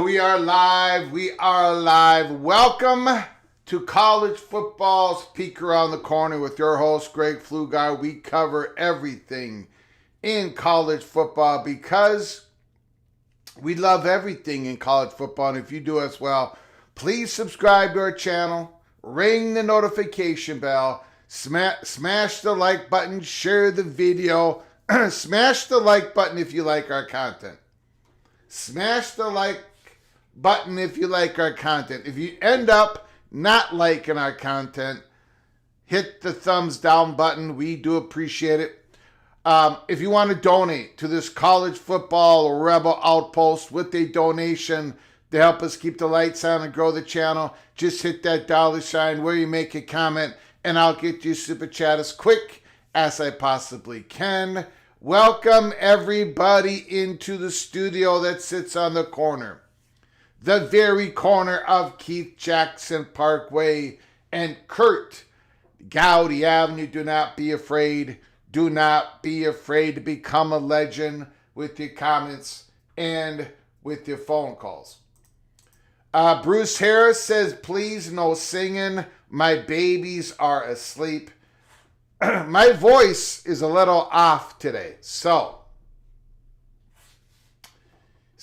We are live. We are live. Welcome to College Football's Peek Around the Corner with your host, Greg Flugar. We cover everything in college football because we love everything in college football. And if you do as well, please subscribe to our channel, ring the notification bell, smash the like button, share the video, smash the like button if you like our content. Smash the like button if you like our content. If you end up not liking our content, hit the thumbs down button. We do appreciate it. If you want to donate to this college football rebel outpost with a donation to help us keep the lights on and grow the channel, just hit that $ where you make a comment, and I'll get you super chat as quick as I possibly can. Welcome everybody into the studio that sits on the corner. The very corner of Keith Jackson Parkway and Kurt Gowdy Avenue. Do not be afraid. Do not be afraid to become a legend with your comments and with your phone calls. Bruce Harris says, please no singing. My babies are asleep. My voice is a little off today, so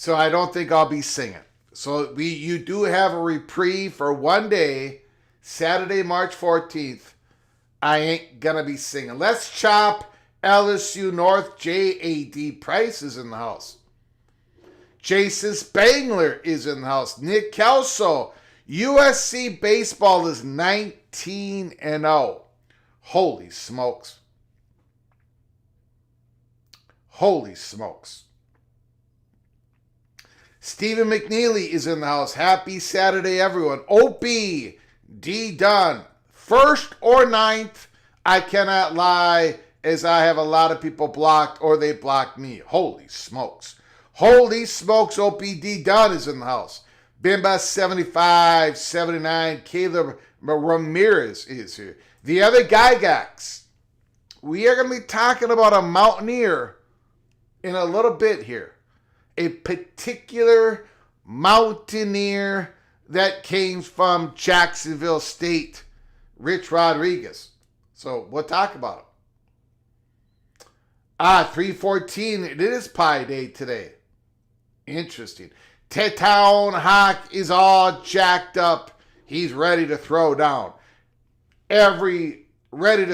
I don't think I'll be singing. So you do have a reprieve for one day, Saturday, March 14th. I ain't gonna be singing. Let's chop LSU North. J.A.D. Price is in the house. Jason Spangler is in the house. Nick Kelso. USC baseball is 19-0. Holy smokes. Holy smokes. Stephen McNeely is in the house. Happy Saturday, everyone. Opie D. Dunn. First or ninth, I cannot lie, as I have a lot of people blocked or they blocked me. Holy smokes. Holy smokes, OPD Dunn is in the house. Bimba 75, 79, Caleb Ramirez is here. The other Gygax. We are going to be talking about a Mountaineer in a little bit here. A particular Mountaineer that came from Jacksonville State, Rich Rodriguez. So we'll talk about it. 314, it is Pi Day today. Interesting. Tetown Hawk is all jacked up. He's ready to throw down. Every man,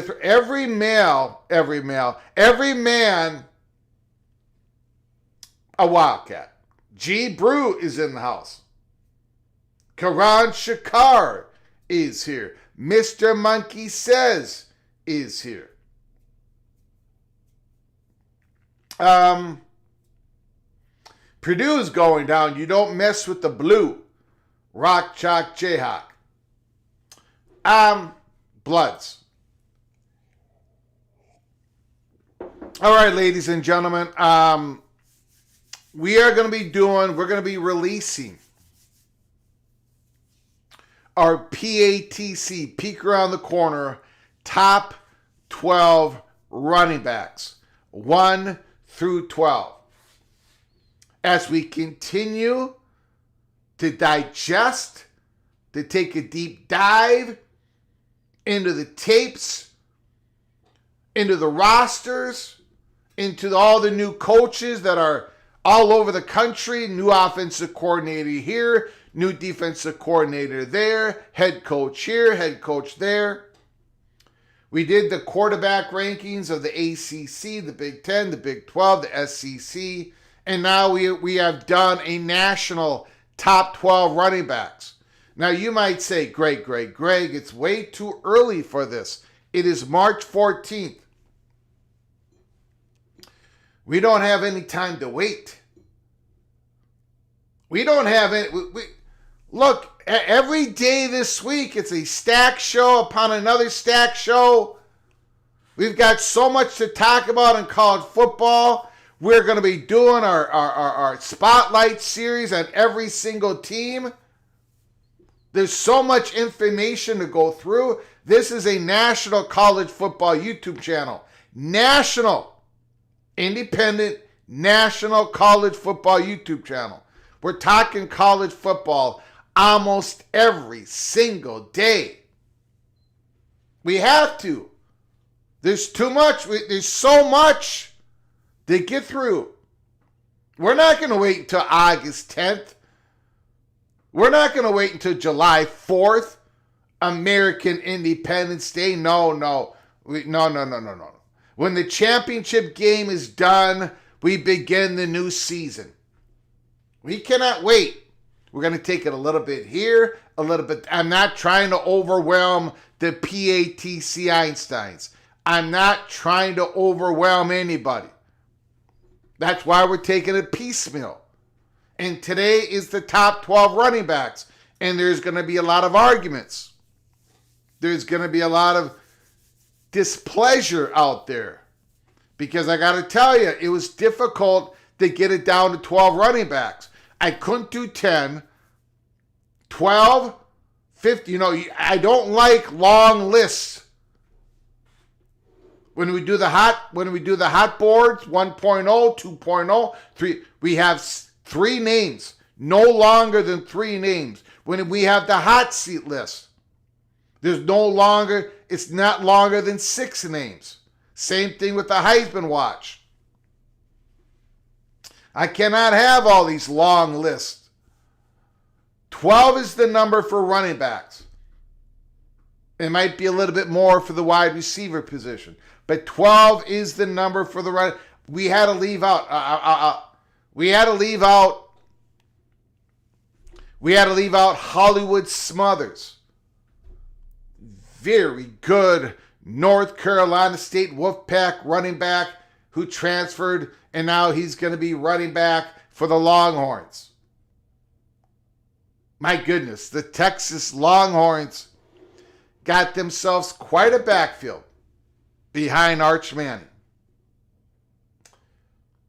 a Wildcat. G. Brew is in the house. Karan Shakar is here. Mr. Monkey Says is here. Purdue's going down. You don't mess with the blue. Rock Chalk Jayhawk. Bloods. All right, ladies and gentlemen. We're going to be releasing our PATC, Peek Around the Corner, top 12 running backs, 1 through 12. As we continue to digest, to take a deep dive into the tapes, into the rosters, into all the new coaches that are all over the country, new offensive coordinator here, new defensive coordinator there, head coach here, head coach there. We did the quarterback rankings of the ACC, the Big 10, the Big 12, the SEC, and now we have done a national top 12 running backs. Now you might say, Greg, it's way too early for this. It is March 14th. We don't have any time to wait. We don't have any. Look, every day this week, it's a stack show upon another stack show. We've got so much to talk about in college football. We're going to be doing our spotlight series on every single team. There's so much information to go through. This is a national college football YouTube channel. National, independent, national college football YouTube channel. We're talking college football almost every single day. We have to. There's too much. There's so much to get through. We're not going to wait until August 10th. We're not going to wait until July 4th, American Independence Day. No. When the championship game is done, we begin the new season. We cannot wait. We're going to take it a little bit here, a little bit. I'm not trying to overwhelm the PATC Einsteins. I'm not trying to overwhelm anybody. That's why we're taking it piecemeal. And today is the top 12 running backs. And there's going to be a lot of arguments. There's going to be a lot of displeasure out there. Because I got to tell you, it was difficult to get it down to 12 running backs. I couldn't do 10, 12, 50. I don't like long lists. When we do the hot boards, 1.0, 2.0, 3, we have 3 names, no longer than 3 names. When we have the hot seat list, it's not longer than 6 names. Same thing with the Heisman Watch. I cannot have all these long lists. 12 is the number for running backs. It might be a little bit more for the wide receiver position. But 12 is the number for the run. We had to leave out. Hollywood Smothers. Very good North Carolina State Wolfpack running back who transferred, and now he's going to be running back for the Longhorns. My goodness, the Texas Longhorns got themselves quite a backfield behind Arch Manning.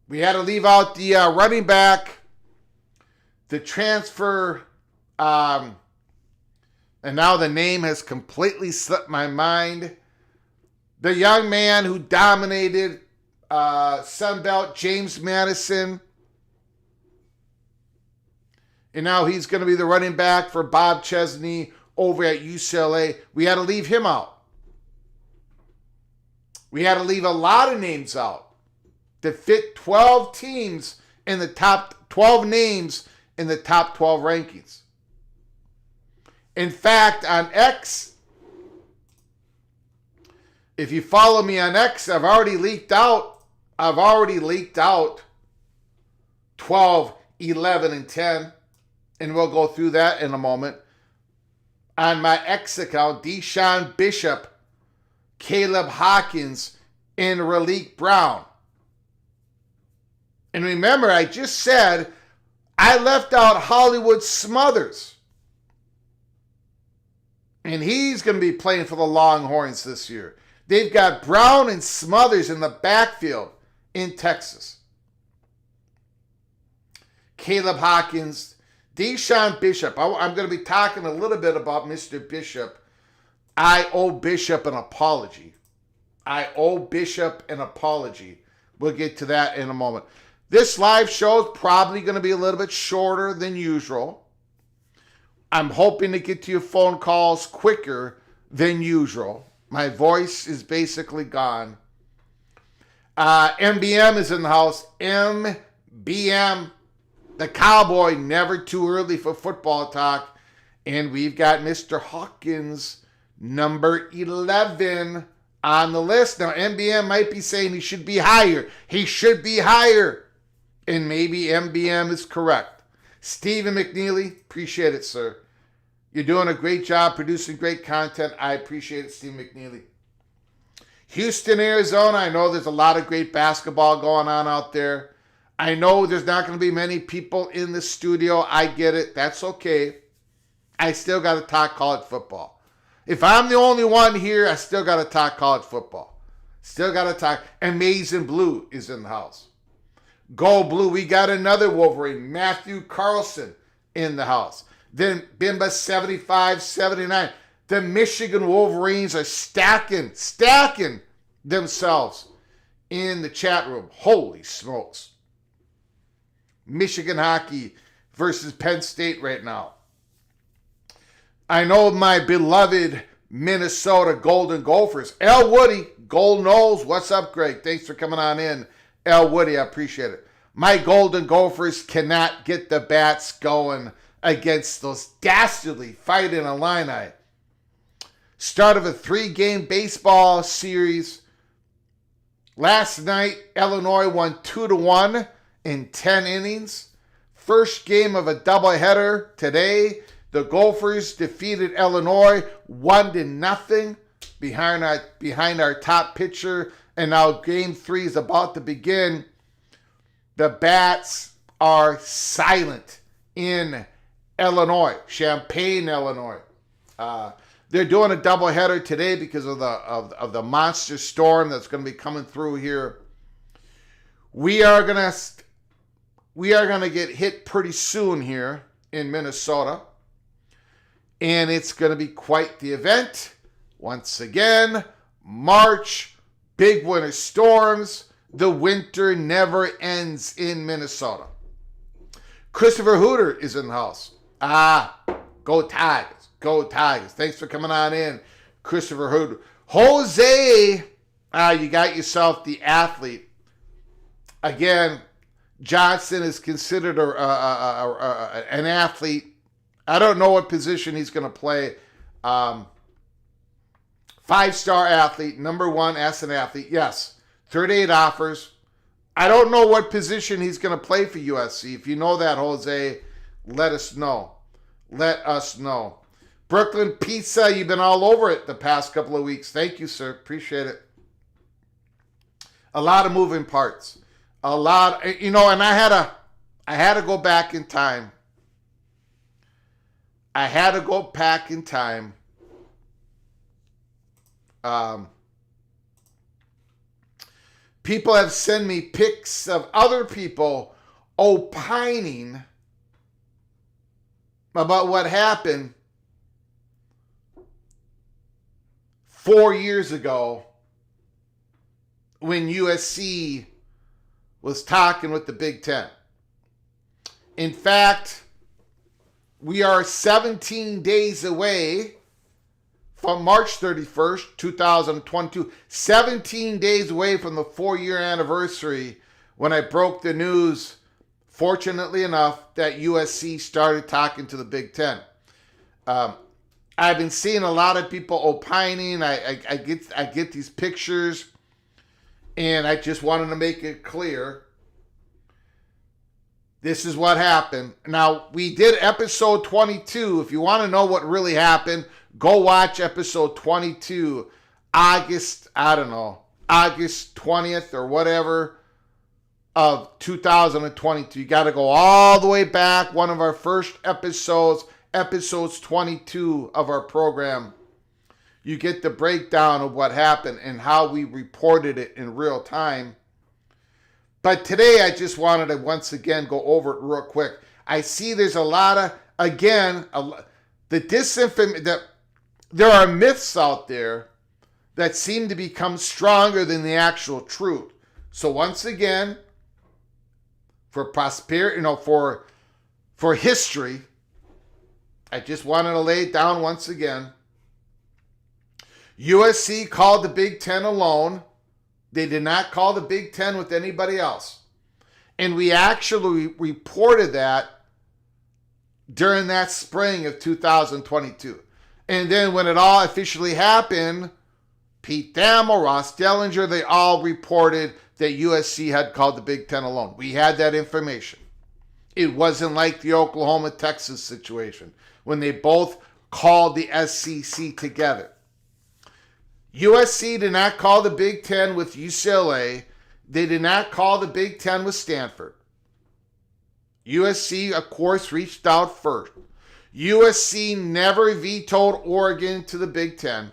We had to leave out the running back, the transfer, and now the name has completely slipped my mind. The young man who dominated Sunbelt, James Madison. And now he's going to be the running back for Bob Chesney over at UCLA. We had to leave him out. We had to leave a lot of names out to fit 12 teams in the top 12 names in the top 12 rankings. In fact, on X, if you follow me on X, I've already leaked out 12, 11, and 10. And we'll go through that in a moment. On my X account, Deshaun Bishop, Caleb Hawkins, and Raleek Brown. And remember, I just said I left out Hollywood Smothers. And he's going to be playing for the Longhorns this year. They've got Brown and Smothers in the backfield in Texas. Caleb Hawkins, Deshaun Bishop. I'm going to be talking a little bit about Mr. Bishop. I owe Bishop an apology. We'll get to that in a moment. This live show is probably going to be a little bit shorter than usual. I'm hoping to get to your phone calls quicker than usual. My voice is basically gone. MBM is in the house. MBM, the cowboy, never too early for football talk. And we've got Mr. Hawkins, number 11 on the list. Now, MBM might be saying he should be higher. And maybe MBM is correct. Stephen McNeely, appreciate it, sir. You're doing a great job producing great content. I appreciate it, Stephen McNeely. Houston, Arizona, I know there's a lot of great basketball going on out there. I know there's not going to be many people in the studio. I get it. That's okay. I still got to talk college football. If I'm the only one here, I still got to talk college football. Still got to talk. Amazing Blue is in the house. Go Blue. We got another Wolverine, Matthew Carlson, in the house. Then Bimba 75-79. The Michigan Wolverines are stacking themselves in the chat room. Holy smokes. Michigan hockey versus Penn State right now. I know my beloved Minnesota Golden Gophers. El Woody, Gold Nose, what's up, Greg? Thanks for coming on in. El Woody, I appreciate it. My Golden Gophers cannot get the bats going against those dastardly Fighting Illini. Start of a 3-game baseball series. Last night, Illinois won 2-1 in 10 innings. First game of a doubleheader today. The Gophers defeated Illinois 1-0 behind our top pitcher. And now game 3 is about to begin. The bats are silent in Illinois, Champaign, Illinois. They're doing a doubleheader today because of the monster storm that's going to be coming through here. We are gonna get hit pretty soon here in Minnesota, and it's going to be quite the event. Once again, March, big winter storms. The winter never ends in Minnesota. Christopher Hooter is in the house. Go Tigers. Go Tigers. Thanks for coming on in, Christopher Hooter. Jose, you got yourself the athlete. Again, Johnson is considered an athlete. I don't know what position he's going to play. 5-star athlete, number 1 as an athlete. Yes, 38 offers. I don't know what position he's going to play for USC. If you know that, Jose, let us know. Let us know. Brooklyn Pizza, you've been all over it the past couple of weeks. Thank you, sir. Appreciate it. A lot of moving parts. A lot, and I had to go back in time. I had to go back in time. People have sent me pics of other people opining about what happened 4 years ago when USC was talking with the Big Ten. In fact, we are 17 days away from March 31st, 2022, 17 days away from the 4-year anniversary when I broke the news, fortunately enough, that USC started talking to the Big Ten. I've been seeing a lot of people opining. I get these pictures, and I just wanted to make it clear. This is what happened. Now, we did episode 22. If you want to know what really happened, go watch episode 22, August 20th or whatever of 2022. You got to go all the way back. One of our first episodes 22 of our program. You get the breakdown of what happened and how we reported it in real time. But today I just wanted to once again go over it real quick. I see there's a lot of, the disinformation, that there are myths out there that seem to become stronger than the actual truth. So once again, for prosperity, for history, I just wanted to lay it down once again. USC called the Big Ten alone. They did not call the Big Ten with anybody else. And we actually reported that during that spring of 2022. And then when it all officially happened, Pete Thamel, Ross Dellinger, they all reported that USC had called the Big Ten alone. We had that information. It wasn't like the Oklahoma-Texas situation when they both called the SEC together. USC did not call the Big Ten with UCLA. They did not call the Big Ten with Stanford. USC, of course, reached out first. USC never vetoed Oregon to the Big Ten.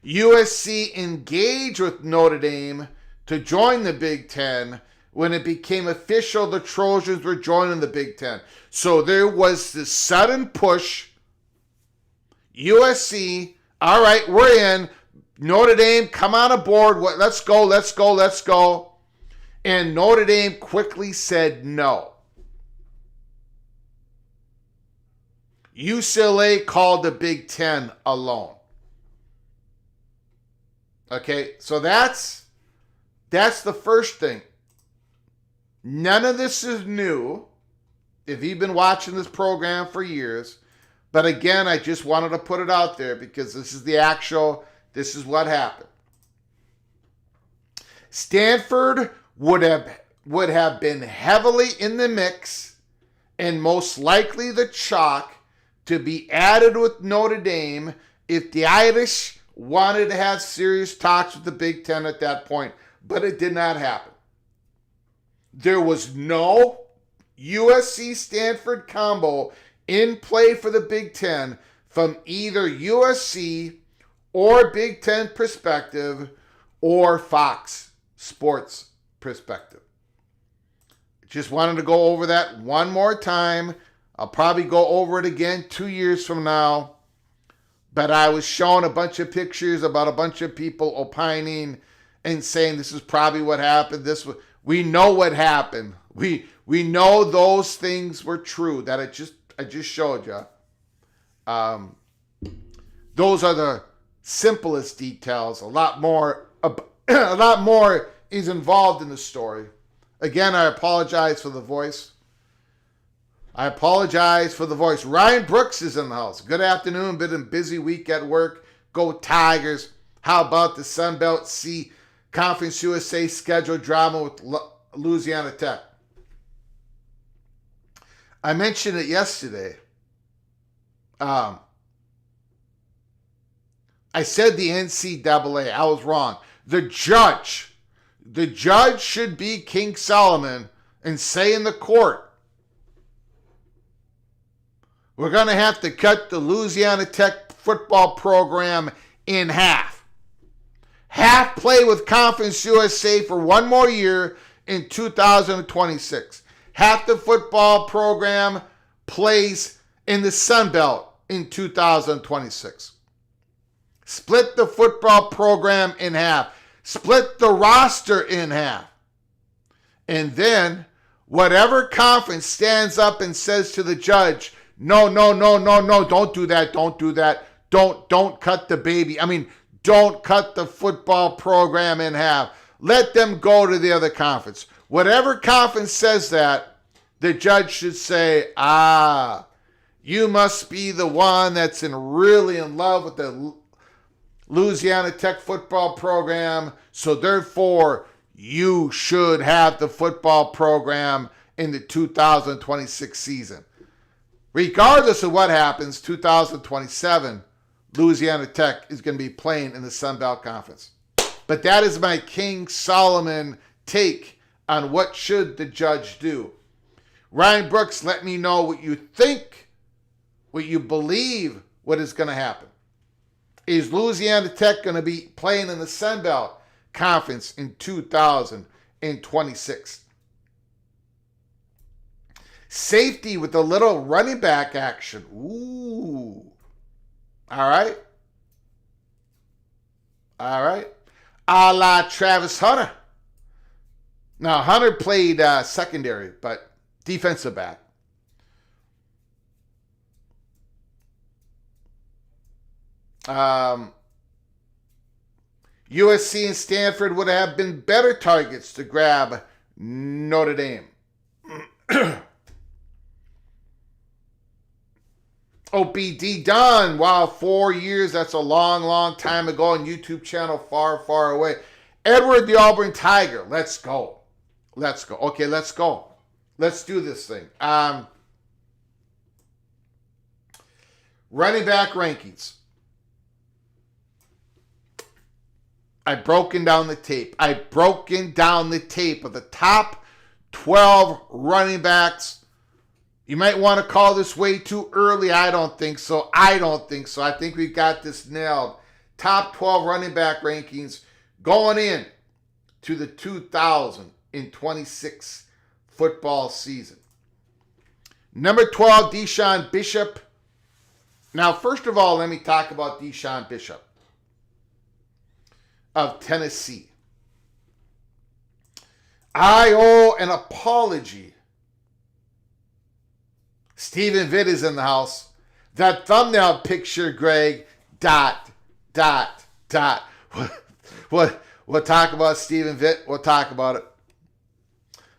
USC engaged with Notre Dame to join the Big Ten when it became official the Trojans were joining the Big Ten. So there was this sudden push. USC, all right, we're in. Notre Dame, come on aboard. Let's go. And Notre Dame quickly said no. UCLA called the Big Ten alone. Okay, so that's the first thing. None of this is new if you've been watching this program for years. But again, I just wanted to put it out there because this is what happened. Stanford would have been heavily in the mix and most likely the chalk to be added with Notre Dame if the Irish wanted to have serious talks with the Big Ten at that point. But it did not happen. There was no USC-Stanford combo in play for the Big Ten from either USC or Big Ten perspective or Fox Sports perspective. Just wanted to go over that one more time. I'll probably go over it again 2 years from now. But I was shown a bunch of pictures about a bunch of people opining and saying this is probably what happened. We know what happened. We know those things were true that I just showed you. Those are the simplest details. A lot more is involved in the story. Again, I apologize for the voice. Ryan Brooks is in the house. Good afternoon. Been a busy week at work. Go Tigers. How about the Sunbelt C Conference USA schedule drama with Louisiana Tech? I mentioned it yesterday. I said the NCAA. I was wrong. The judge should be King Solomon and say in the court, we're going to have to cut the Louisiana Tech football program in half. Half play with Conference USA for one more year in 2026. Half the football program plays in the Sun Belt in 2026. Split the football program in half. Split the roster in half. And then whatever conference stands up and says to the judge, no, don't do that, don't do that. Don't cut the baby. Don't cut the football program in half. Let them go to the other conference. Whatever conference says that, the judge should say, you must be the one that's really in love with the Louisiana Tech football program, so therefore you should have the football program in the 2026 season. Regardless of what happens, 2027, Louisiana Tech is going to be playing in the Sun Belt Conference. But that is my King Solomon take on what should the judge do. Ryan Brooks, let me know what you think, what you believe, what is going to happen. Is Louisiana Tech going to be playing in the Sun Belt Conference in 2026? Safety with a little running back action. Ooh. All right. A la Travis Hunter. Now, Hunter played secondary, but defensive back. USC and Stanford would have been better targets to grab Notre Dame. OBD done. Wow, 4 years. That's a long time ago on YouTube channel far away. Edward the Auburn Tiger. Let's go. Okay, let's go. Let's do this thing. Running back rankings. I've broken down the tape. of the top 12 running backs. You might want to call this way too early. I don't think so. I think we got this nailed. Top 12 running back rankings going in to the 2026 football season. Number 12, Deshaun Bishop. Now, first of all, let me talk about Deshaun Bishop of Tennessee. I owe an apology. Stephen Vitt is in the house. That thumbnail picture, Greg, ... We'll talk about Stephen Vitt. We'll talk about it.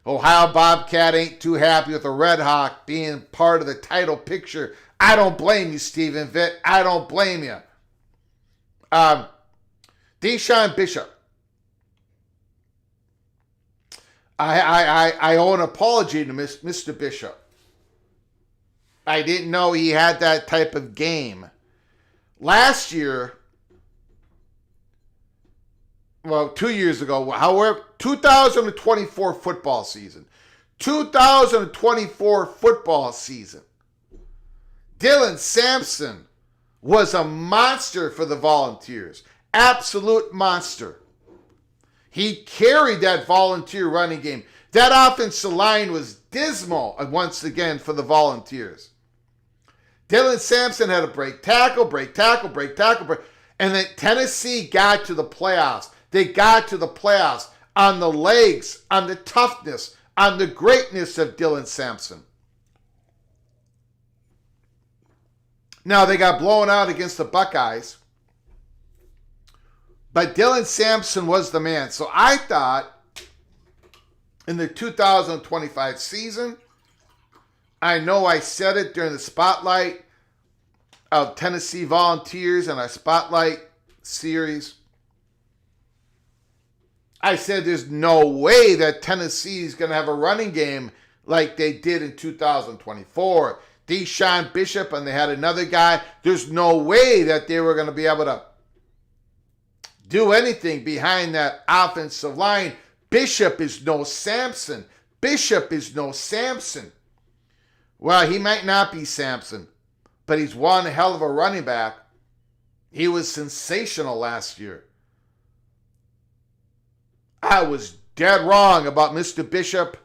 Ohio Bobcat ain't too happy with the Red Hawk being part of the title picture. I don't blame you, Stephen Vitt. I don't blame you. Deshaun Bishop. I owe an apology to Mr. Bishop. I didn't know he had that type of game. Last year, 2 years ago, however, 2024 football season. 2024 football season. Dylan Sampson was a monster for the Volunteers. Absolute monster. He carried that Volunteer running game. That offensive line was dismal once again for the Volunteers. Dylan Sampson had a break tackle. And then Tennessee got to the playoffs. They got to the playoffs on the legs, on the toughness, on the greatness of Dylan Sampson. Now, they got blown out against the Buckeyes. But Dylan Sampson was the man. So I thought in the 2025 season, I know I said it during the spotlight of Tennessee Volunteers and our spotlight series. I said there's no way that Tennessee is going to have a running game like they did in 2024. Deshaun Bishop, and they had another guy. There's no way that they were going to be able to do anything behind that offensive line. Bishop is no Samson. Well, he might not be Samson, but he's one hell of a running back. He was sensational last year. I was dead wrong about Mr. Bishop,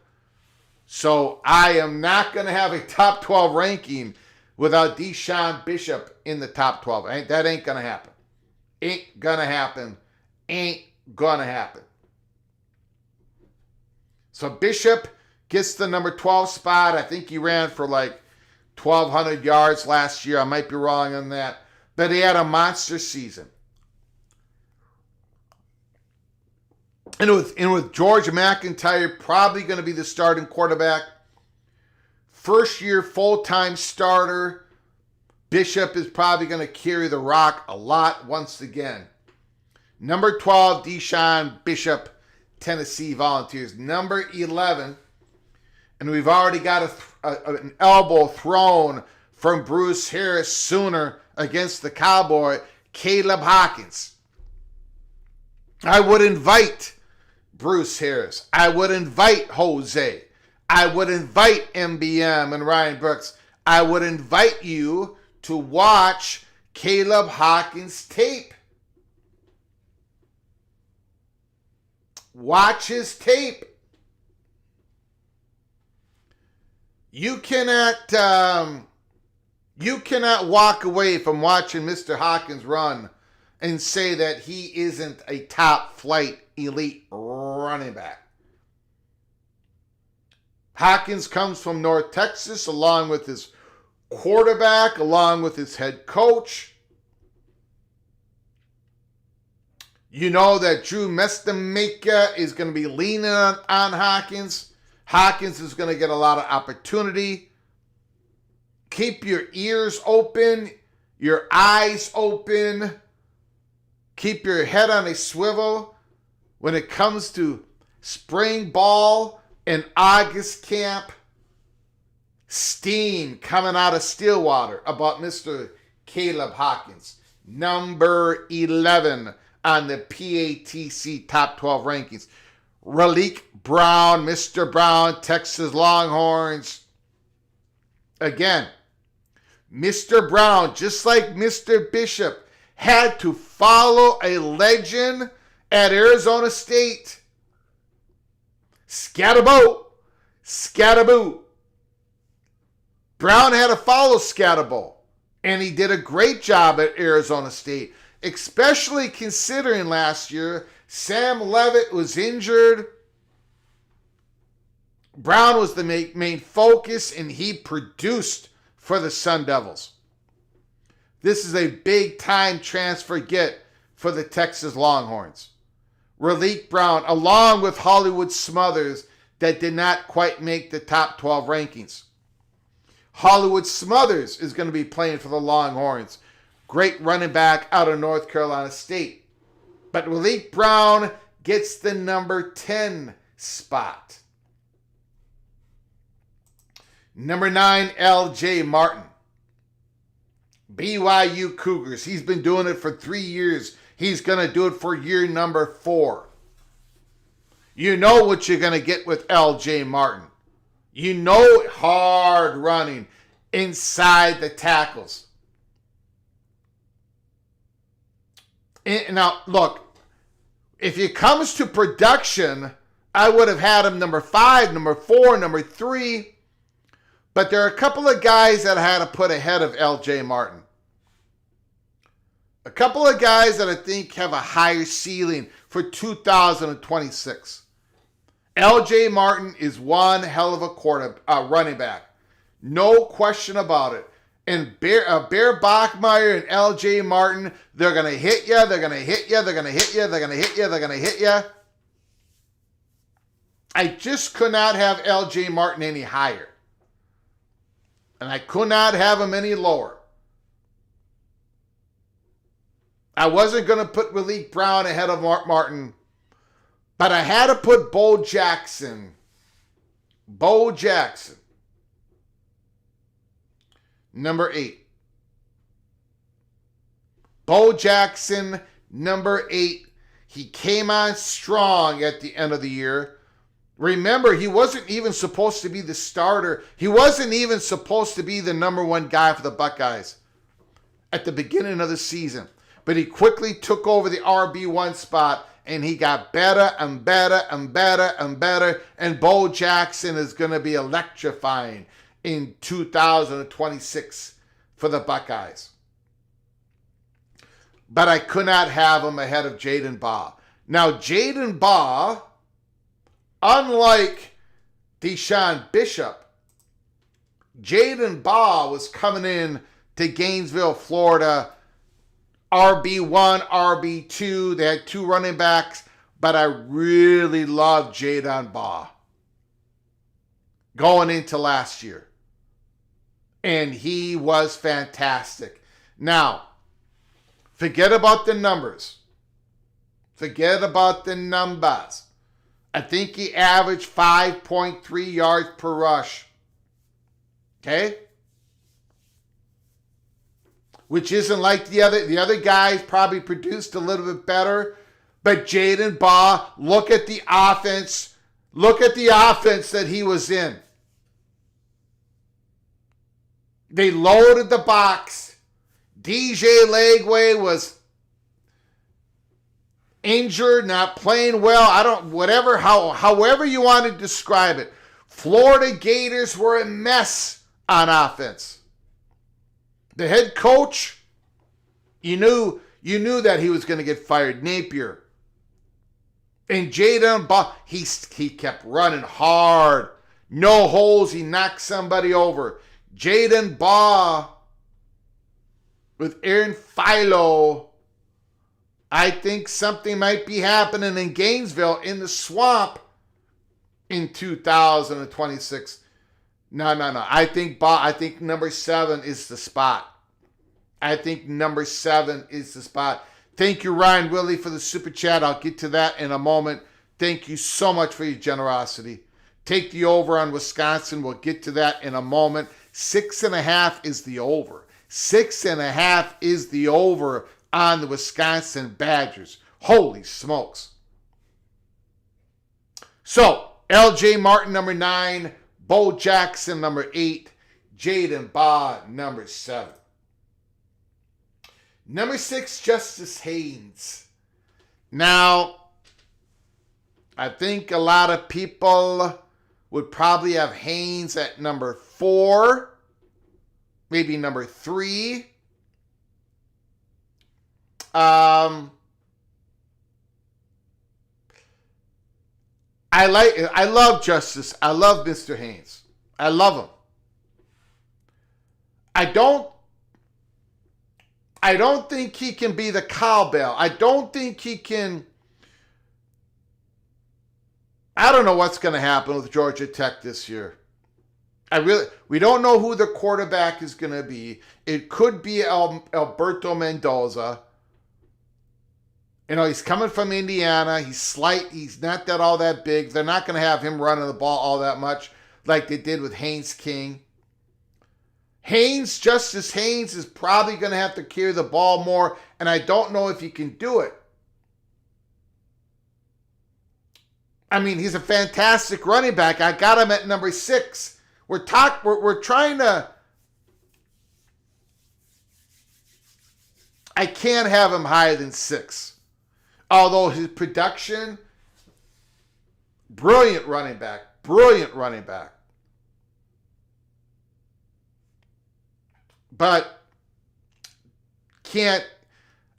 so I am not going to have a top 12 ranking without Deshaun Bishop in the top 12. That ain't going to happen. Ain't going to happen. Ain't going to happen. So Bishop gets the number 12 spot. I think he ran for like 1,200 yards last year. I might be wrong on that. But he had a monster season. And with George McIntyre probably going to be the starting quarterback, first year full-time starter, Bishop is probably going to carry the rock a lot once again. Number 12, Deshaun Bishop, Tennessee Volunteers. Number 11, and we've already got an elbow thrown from Bruce Harris Sooner against the Cowboy, Caleb Hawkins. I would invite Bruce Harris. I would invite Jose. I would invite MBM and Ryan Brooks. I would invite you to watch Caleb Hawkins' tape. Watch his tape. You cannot walk away from watching Mr. Hawkins run and say that he isn't a top flight elite running back. Hawkins comes from North Texas along with his quarterback, along with his head coach. You know that Drew Mestameka is going to be leaning on Hawkins. Hawkins is going to get a lot of opportunity. Keep your ears open, your eyes open. Keep your head on a swivel when it comes to spring ball and August camp. Steam coming out of Stillwater about Mr. Caleb Hawkins. Number 11 on the PATC Top 12 rankings. Raleek Brown, Mr. Brown, Texas Longhorns. Again, Mr. Brown, just like Mr. Bishop, had to follow a legend at Arizona State. Scatterbo, Scatterboo. Brown had to follow Scatterbo, and he did a great job at Arizona State, especially considering last year Sam Levitt was injured. Brown was the main focus, and he produced for the Sun Devils. This is a big-time transfer get for the Texas Longhorns. Raleek Brown, along with Hollywood Smothers, that did not quite make the top 12 rankings. Hollywood Smothers is going to be playing for the Longhorns. Great running back out of North Carolina State. But Raleek Brown gets the number 10 spot. Number 9, L.J. Martin. BYU Cougars. He's been doing it for 3 years. He's going to do it for year number 4. You know what you're going to get with L.J. Martin. You know hard running inside the tackles. Now, look, if it comes to production, I would have had him number 5, number 4, number 3. But there are a couple of guys that I had to put ahead of L.J. Martin. A couple of guys that I think have a higher ceiling for 2026. L.J. Martin is one hell of a running back. No question about it. And Bear Bachmeier and L.J. Martin, they're going to hit you, they're going to hit you, they're going to hit you, they're going to hit you, they're going to hit you. I just could not have L.J. Martin any higher. And I could not have him any lower. I wasn't going to put Raleek Brown ahead of Martin, but I had to put Bo Jackson. Bo Jackson. Number 8. Bo Jackson, number 8. He came on strong at the end of the year. Remember, he wasn't even supposed to be the starter. He wasn't even supposed to be the number one guy for the Buckeyes at the beginning of the season. But he quickly took over the RB1 spot, and he got better and better and better and better. And Bo Jackson is going to be electrifying in 2026 for the Buckeyes. But I could not have him ahead of Jaden Baugh. Now, Jaden Baugh, unlike Deshaun Bishop, Jaden Baugh was coming in to Gainesville, Florida, RB1, RB2. They had two running backs, but I really loved Jaden Baugh going into last year. And he was fantastic. Now, forget about the numbers. Forget about the numbers. I think he averaged 5.3 yards per rush. Okay? Which isn't like the other guys probably produced a little bit better. But Jaden Baugh, look at the offense. Look at the offense that he was in. They loaded the box. DJ Lagway was injured, not playing well. However you want to describe it. Florida Gators were a mess on offense. The head coach, you knew that he was going to get fired, Napier. And Jaden Baugh, he kept running hard. No holes, he knocked somebody over. Jaden Baugh with Aaron Philo. I think something might be happening in Gainesville in the swamp in 2026. No. I think number 7 is the spot. Thank you, Ryan Willie, for the super chat. I'll get to that in a moment. Thank you so much for your generosity. Take the over on Wisconsin. We'll get to that in a moment. 6.5 is the over. 6.5 is the over on the Wisconsin Badgers. Holy smokes. So, LJ Martin, number 9. Bo Jackson, number 8. Jaden Baugh, number 7. Number 6, Justice Haynes. Now, I think a lot of people would probably have Haynes at number 4, maybe number 3. I love Justice. I love Mr. Haynes. I love him. I don't think he can be the cowbell. I don't think he can. I don't know what's going to happen with Georgia Tech this year. We don't know who the quarterback is going to be. It could be Alberto Mendoza. You know, he's coming from Indiana. He's slight. He's not all that big. They're not going to have him running the ball all that much like they did with Haynes King. Justice Haynes is probably going to have to carry the ball more, and I don't know if he can do it. I mean, he's a fantastic running back. I got him at number 6. We're trying to. I can't have him higher than 6. Although his production, brilliant running back. But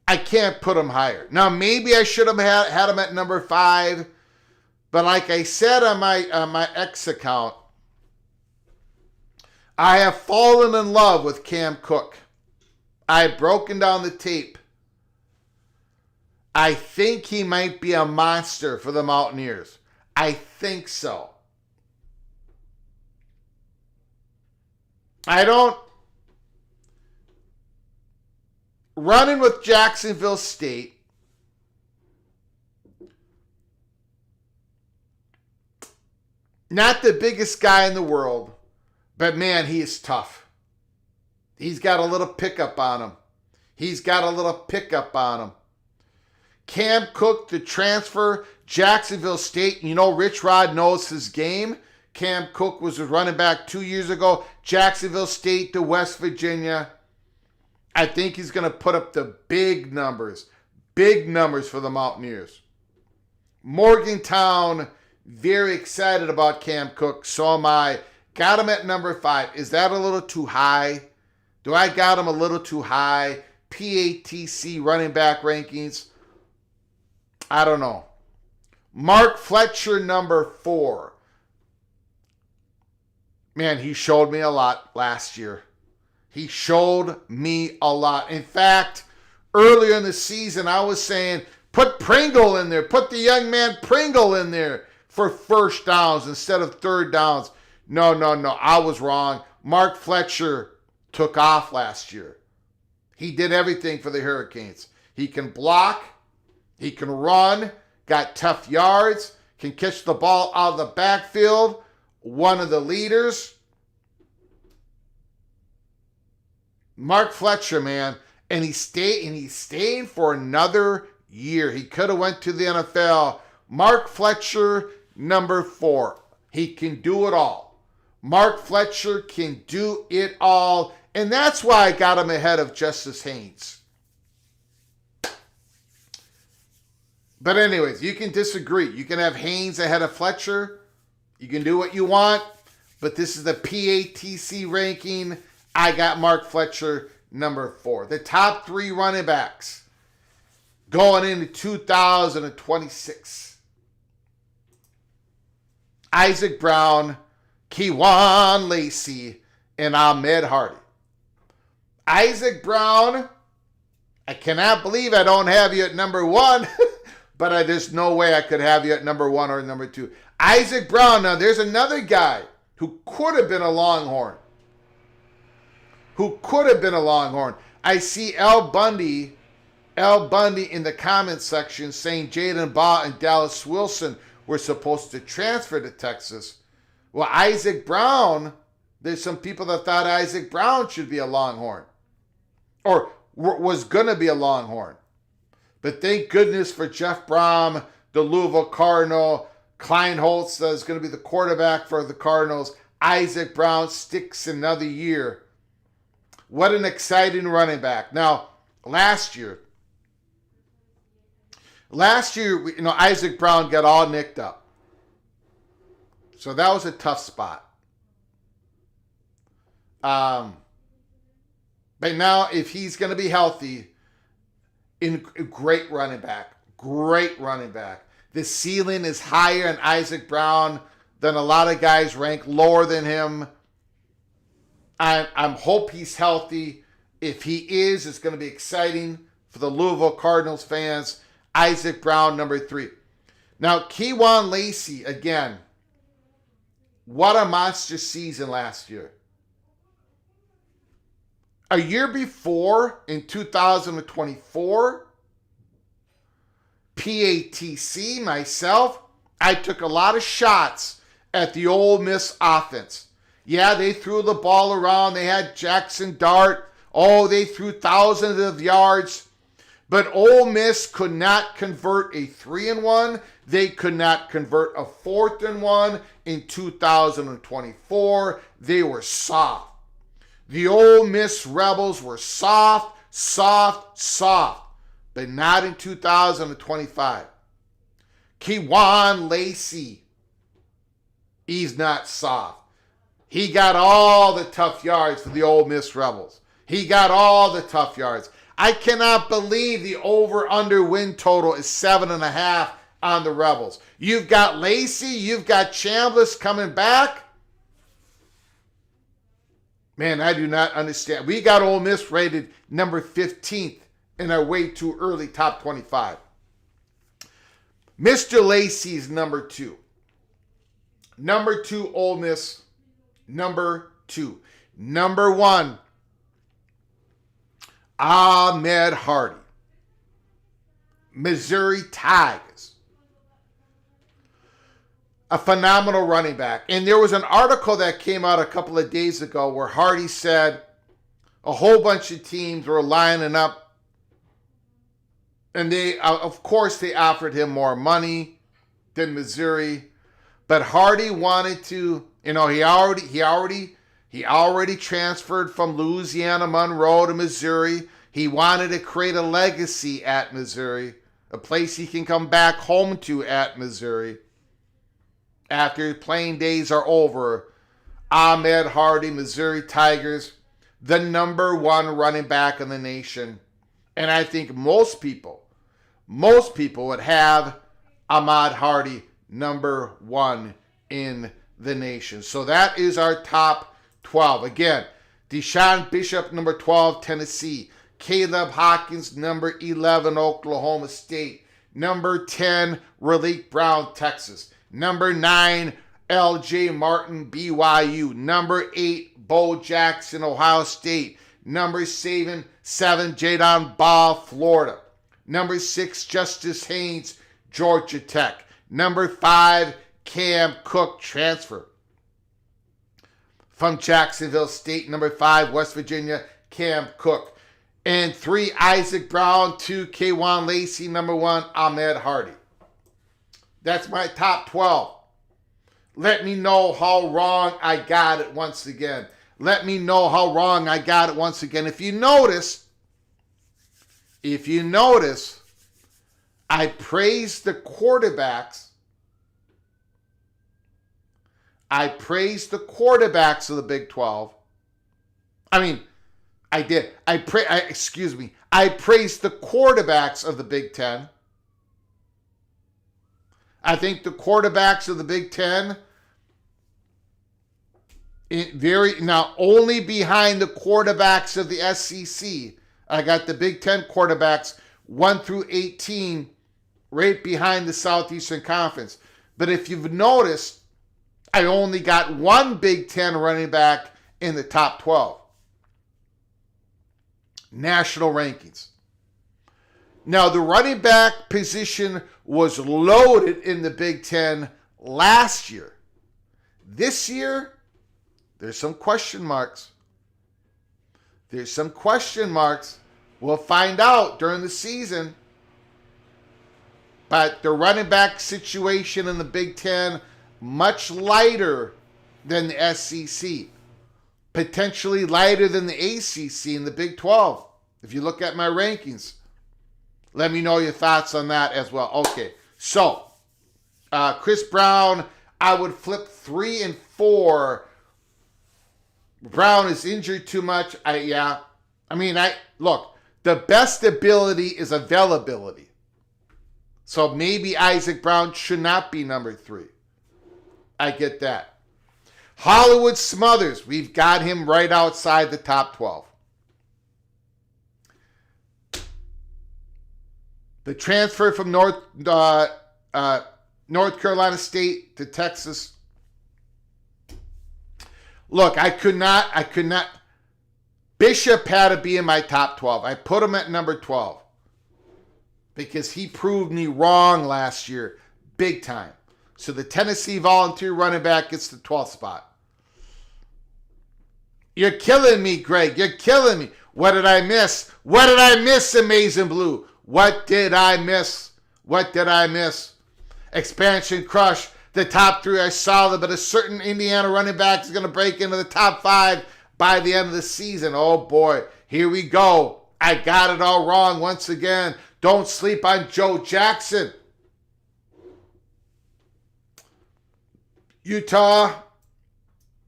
I can't put him higher. Now, maybe I should have had him at number 5. But like I said on my X account, I have fallen in love with Cam Cook. I've broken down the tape. I think he might be a monster for the Mountaineers. I think so. Running with Jacksonville State, not the biggest guy in the world, but man, he is tough. He's got a little pickup on him. Cam Cook, the transfer, Jacksonville State. You know, Rich Rod knows his game. Cam Cook was a running back 2 years ago. Jacksonville State to West Virginia. I think he's going to put up the big numbers for the Mountaineers. Morgantown, very excited about Cam Cook. So am I. Got him at number 5. Is that a little too high? Do I got him a little too high? PATC running back rankings. I don't know. Mark Fletcher, number 4. Man, he showed me a lot last year. He showed me a lot. In fact, earlier in the season, I was saying, put Pringle in there. Put the young man Pringle in there for first downs instead of third downs. No. I was wrong. Mark Fletcher took off last year. He did everything for the Hurricanes. He can block. He can run. Got tough yards. Can catch the ball out of the backfield. One of the leaders. Mark Fletcher, man. And he's staying for another year. He could have went to the NFL. Mark Fletcher, number 4. He can do it all. Mark Fletcher can do it all. And that's why I got him ahead of Justice Haynes. But anyways, you can disagree. You can have Haynes ahead of Fletcher. You can do what you want. But this is the PATC ranking. I got Mark Fletcher, number 4. The top 3 running backs going into 2026. Isaac Brown, Kewan Lacey, and Ahmed Hardy. Isaac Brown, I cannot believe I don't have you at number 1, but there's no way I could have you at number 1 or number 2. Isaac Brown, now there's another guy who could have been a Longhorn. I see Al Bundy in the comments section saying Jaden Baugh and Dallas Wilson were supposed to transfer to Texas. Well, Isaac Brown, there's some people that thought Isaac Brown should be a Longhorn. Or was going to be a Longhorn. But thank goodness for Jeff Brom, the Louisville Cardinal. Klein Holtz is going to be the quarterback for the Cardinals. Isaac Brown sticks another year. What an exciting running back. Now, last year, Isaac Brown got all nicked up. So that was a tough spot. But now, if he's going to be healthy, great running back. The ceiling is higher in Isaac Brown than a lot of guys ranked lower than him. I hope he's healthy. If he is, it's going to be exciting for the Louisville Cardinals fans. Isaac Brown, number 3. Now, Kewan Lacey, again, what a monster season last year. A year before, in 2024, PATC, myself, I took a lot of shots at the Ole Miss offense. Yeah, they threw the ball around. They had Jackson Dart. Oh, they threw thousands of yards. But Ole Miss could not convert a 3-and-1. They could not convert a 4th-and-1 in 2024. They were soft. The Ole Miss Rebels were soft, but not in 2025. Kewan Lacey, he's not soft. He got all the tough yards for the Ole Miss Rebels. I cannot believe the over-under win total is 7.5 on the Rebels. You've got Lacey, you've got Chambliss coming back. Man, I do not understand. We got Ole Miss rated number 15th in our way too early top 25. Mr. Lacey's number 2. Number 2, Ole Miss. Number 2. Number 1, Ahmed Hardy. Missouri Tigers. A phenomenal running back. And there was an article that came out a couple of days ago where Hardy said a whole bunch of teams were lining up And they, of course, they offered him more money than Missouri. But Hardy wanted to, he already transferred from Louisiana Monroe to Missouri. He wanted to create a legacy at Missouri, a place he can come back home to at Missouri after his playing days are over. Ahmed Hardy, Missouri Tigers, the number one running back in the nation. And I think most people would have Ahmad Hardy number one in the nation. So that is our top 12. Again, Deshaun Bishop, number 12, Tennessee. Caleb Hawkins, number 11, Oklahoma State. Number 10, Raleek Brown, Texas. Number 9, L.J. Martin, BYU. Number 8, Bo Jackson, Ohio State. Number 7, Jadon Ball, Florida. Number 6, Justice Haynes, Georgia Tech. Number 5, Cam Cook, transfer from Jacksonville State. Number 5, West Virginia, Cam Cook. And 3, Isaac Brown. 2, K'Wan Lacey. Number 1, Ahmed Hardy. That's my top 12. Let me know how wrong I got it once again. Let me know how wrong I got it once again. If you notice, I praised the quarterbacks. I praised the quarterbacks of the Big 12. I did. I praised the quarterbacks of the Big 10. I think the quarterbacks of the Big 10, only behind the quarterbacks of the SEC. I got the Big 10 quarterbacks 1 through 18 right behind the Southeastern Conference. But if you've noticed, I only got one Big 10 running back in the top 12. National rankings. Now, the running back position was loaded in the Big 10 last year. This year, there's some question marks. We'll find out during the season. But the running back situation in the Big 10, much lighter than the SEC. Potentially lighter than the ACC in the Big 12. If you look at my rankings. Let me know your thoughts on that as well. Okay, so Chris Brown, I would flip 3 and 4. Brown is injured too much. Look, the best ability is availability. So maybe Isaac Brown should not be number 3. I get that. Hollywood Smothers, we've got him right outside the top 12. The transfer from North Carolina State to Texas. Look, I could not. Bishop had to be in my top 12. I put him at number 12 because he proved me wrong last year, big time. So the Tennessee Volunteer running back gets the 12th spot. You're killing me, Greg. You're killing me. What did I miss? What did I miss, Amazing Blue? What did I miss? Expansion crush. The top 3 are solid, but a certain Indiana running back is going to break into the top 5 by the end of the season. Oh boy, here we go. I got it all wrong once again. Don't sleep on Joe Jackson. Utah,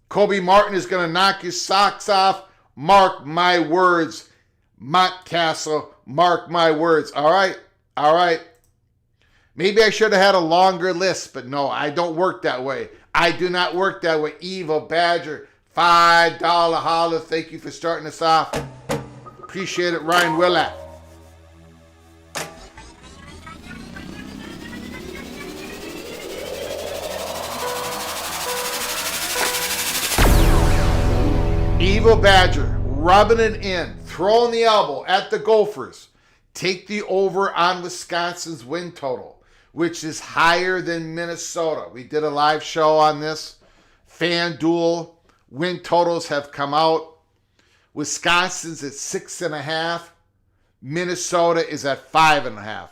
Kobe Martin is going to knock your socks off. Mark my words. Montcastle, mark my words. All right. Maybe I should have had a longer list, but no, I don't work that way. I do not work that way. Evil Badger, $5 holler. Thank you for starting us off. Appreciate it, Ryan Willett. Evil Badger, rubbing it in, throwing the elbow at the Gophers. Take the over on Wisconsin's win total, which is higher than Minnesota. We did a live show on this. FanDuel win totals have come out. Wisconsin's at 6.5. Minnesota is at 5.5.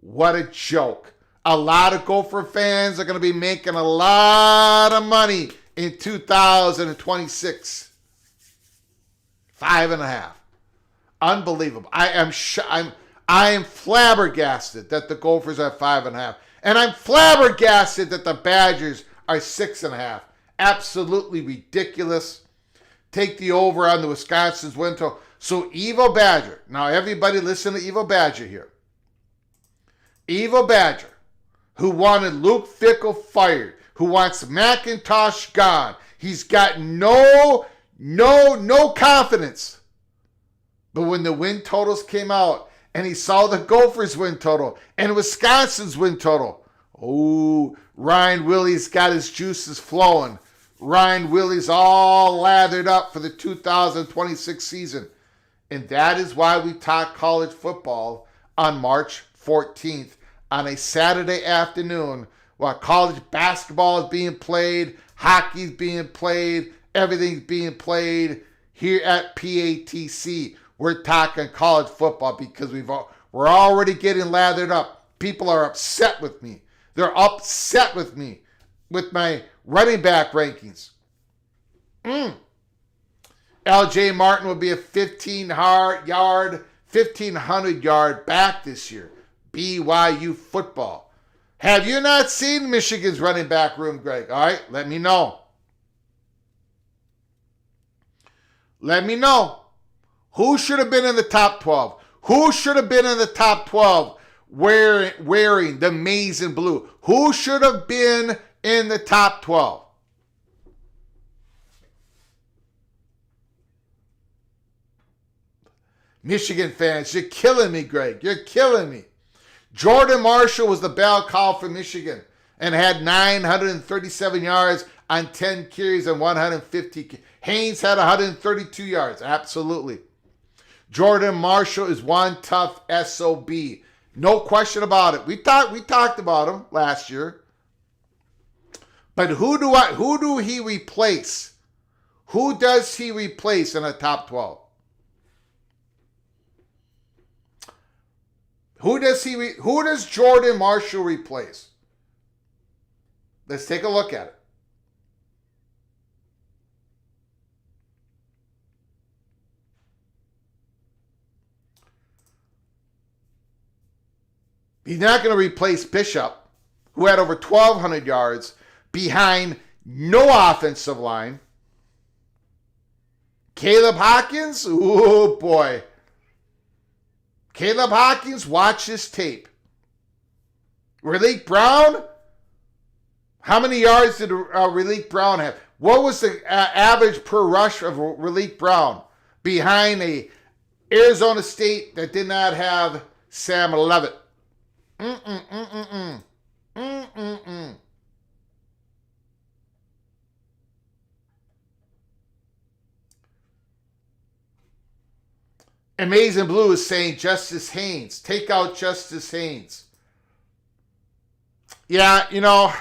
What a joke. A lot of Gopher fans are going to be making a lot of money in 2026. 5.5. Unbelievable. I am flabbergasted that the Gophers are 5.5. And I'm flabbergasted that the Badgers are 6.5. Absolutely ridiculous. Take the over on the Wisconsin's win total. So Evo Badger. Now everybody listen to Evo Badger here. Evo Badger, who wanted Luke Fickell fired, who wants McIntosh gone. He's got no confidence. But when the win totals came out and he saw the Gophers win total and Wisconsin's win total, oh, Ryan Willie's got his juices flowing. Ryan Willie's all lathered up for the 2026 season. And that is why we talk college football on March 14th on a Saturday afternoon while college basketball is being played, hockey's being played, everything's being played here at PATC. We're talking college football because we're already getting lathered up. People are upset with me. They're upset with me with my running back rankings. LJ Martin will be a 1,500 yard back this year. BYU football. Have you not seen Michigan's running back room, Greg? All right, let me know. Let me know. Who should have been in the top 12? Who should have been in the top 12 wearing the maize and blue? Who should have been in the top 12? Michigan fans, you're killing me, Greg. You're killing me. Jordan Marshall was the bell cow for Michigan and had 937 yards on 10 carries and 150. Haynes had 132 yards. Absolutely. Jordan Marshall is one tough SOB. No question about it. We talked about him last year. But who do he replace? Who does he replace in the top 12? Who does Jordan Marshall replace? Let's take a look at it. He's not going to replace Bishop, who had over 1,200 yards behind no offensive line. Caleb Hawkins, oh boy. Caleb Hawkins, watch this tape. Raleek Brown, how many yards did Raleek Brown have? What was the average per rush of Raleek Brown behind a Arizona State that did not have Sam Levitt? Amazing Blue is saying Justice Haynes. Take out Justice Haynes. Yeah, you know,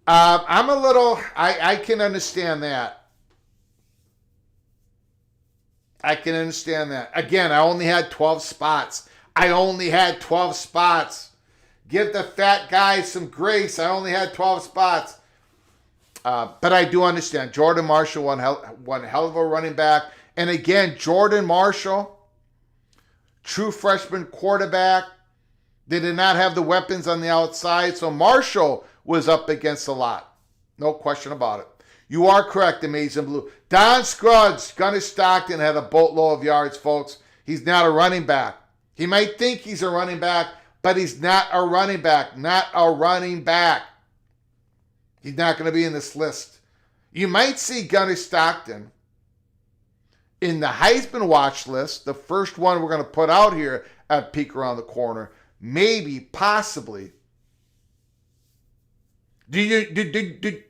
I'm a little, I can understand that. I can understand that. Again, I only had 12 spots. Give the fat guy some grace. I only had 12 spots. But I do understand. Jordan Marshall, one hell of a running back. And again, Jordan Marshall, true freshman quarterback. They did not have the weapons on the outside. So Marshall was up against a lot. No question about it. You are correct, Amazing Blue. Don Scruggs, Gunnar Stockton had a boatload of yards, folks. He's not a running back. He might think he's a running back, but he's not a running back. Not a running back. He's not going to be in this list. You might see Gunnar Stockton in the Heisman watch list, the first one we're going to put out here at Peek Around the Corner. Maybe, possibly. Did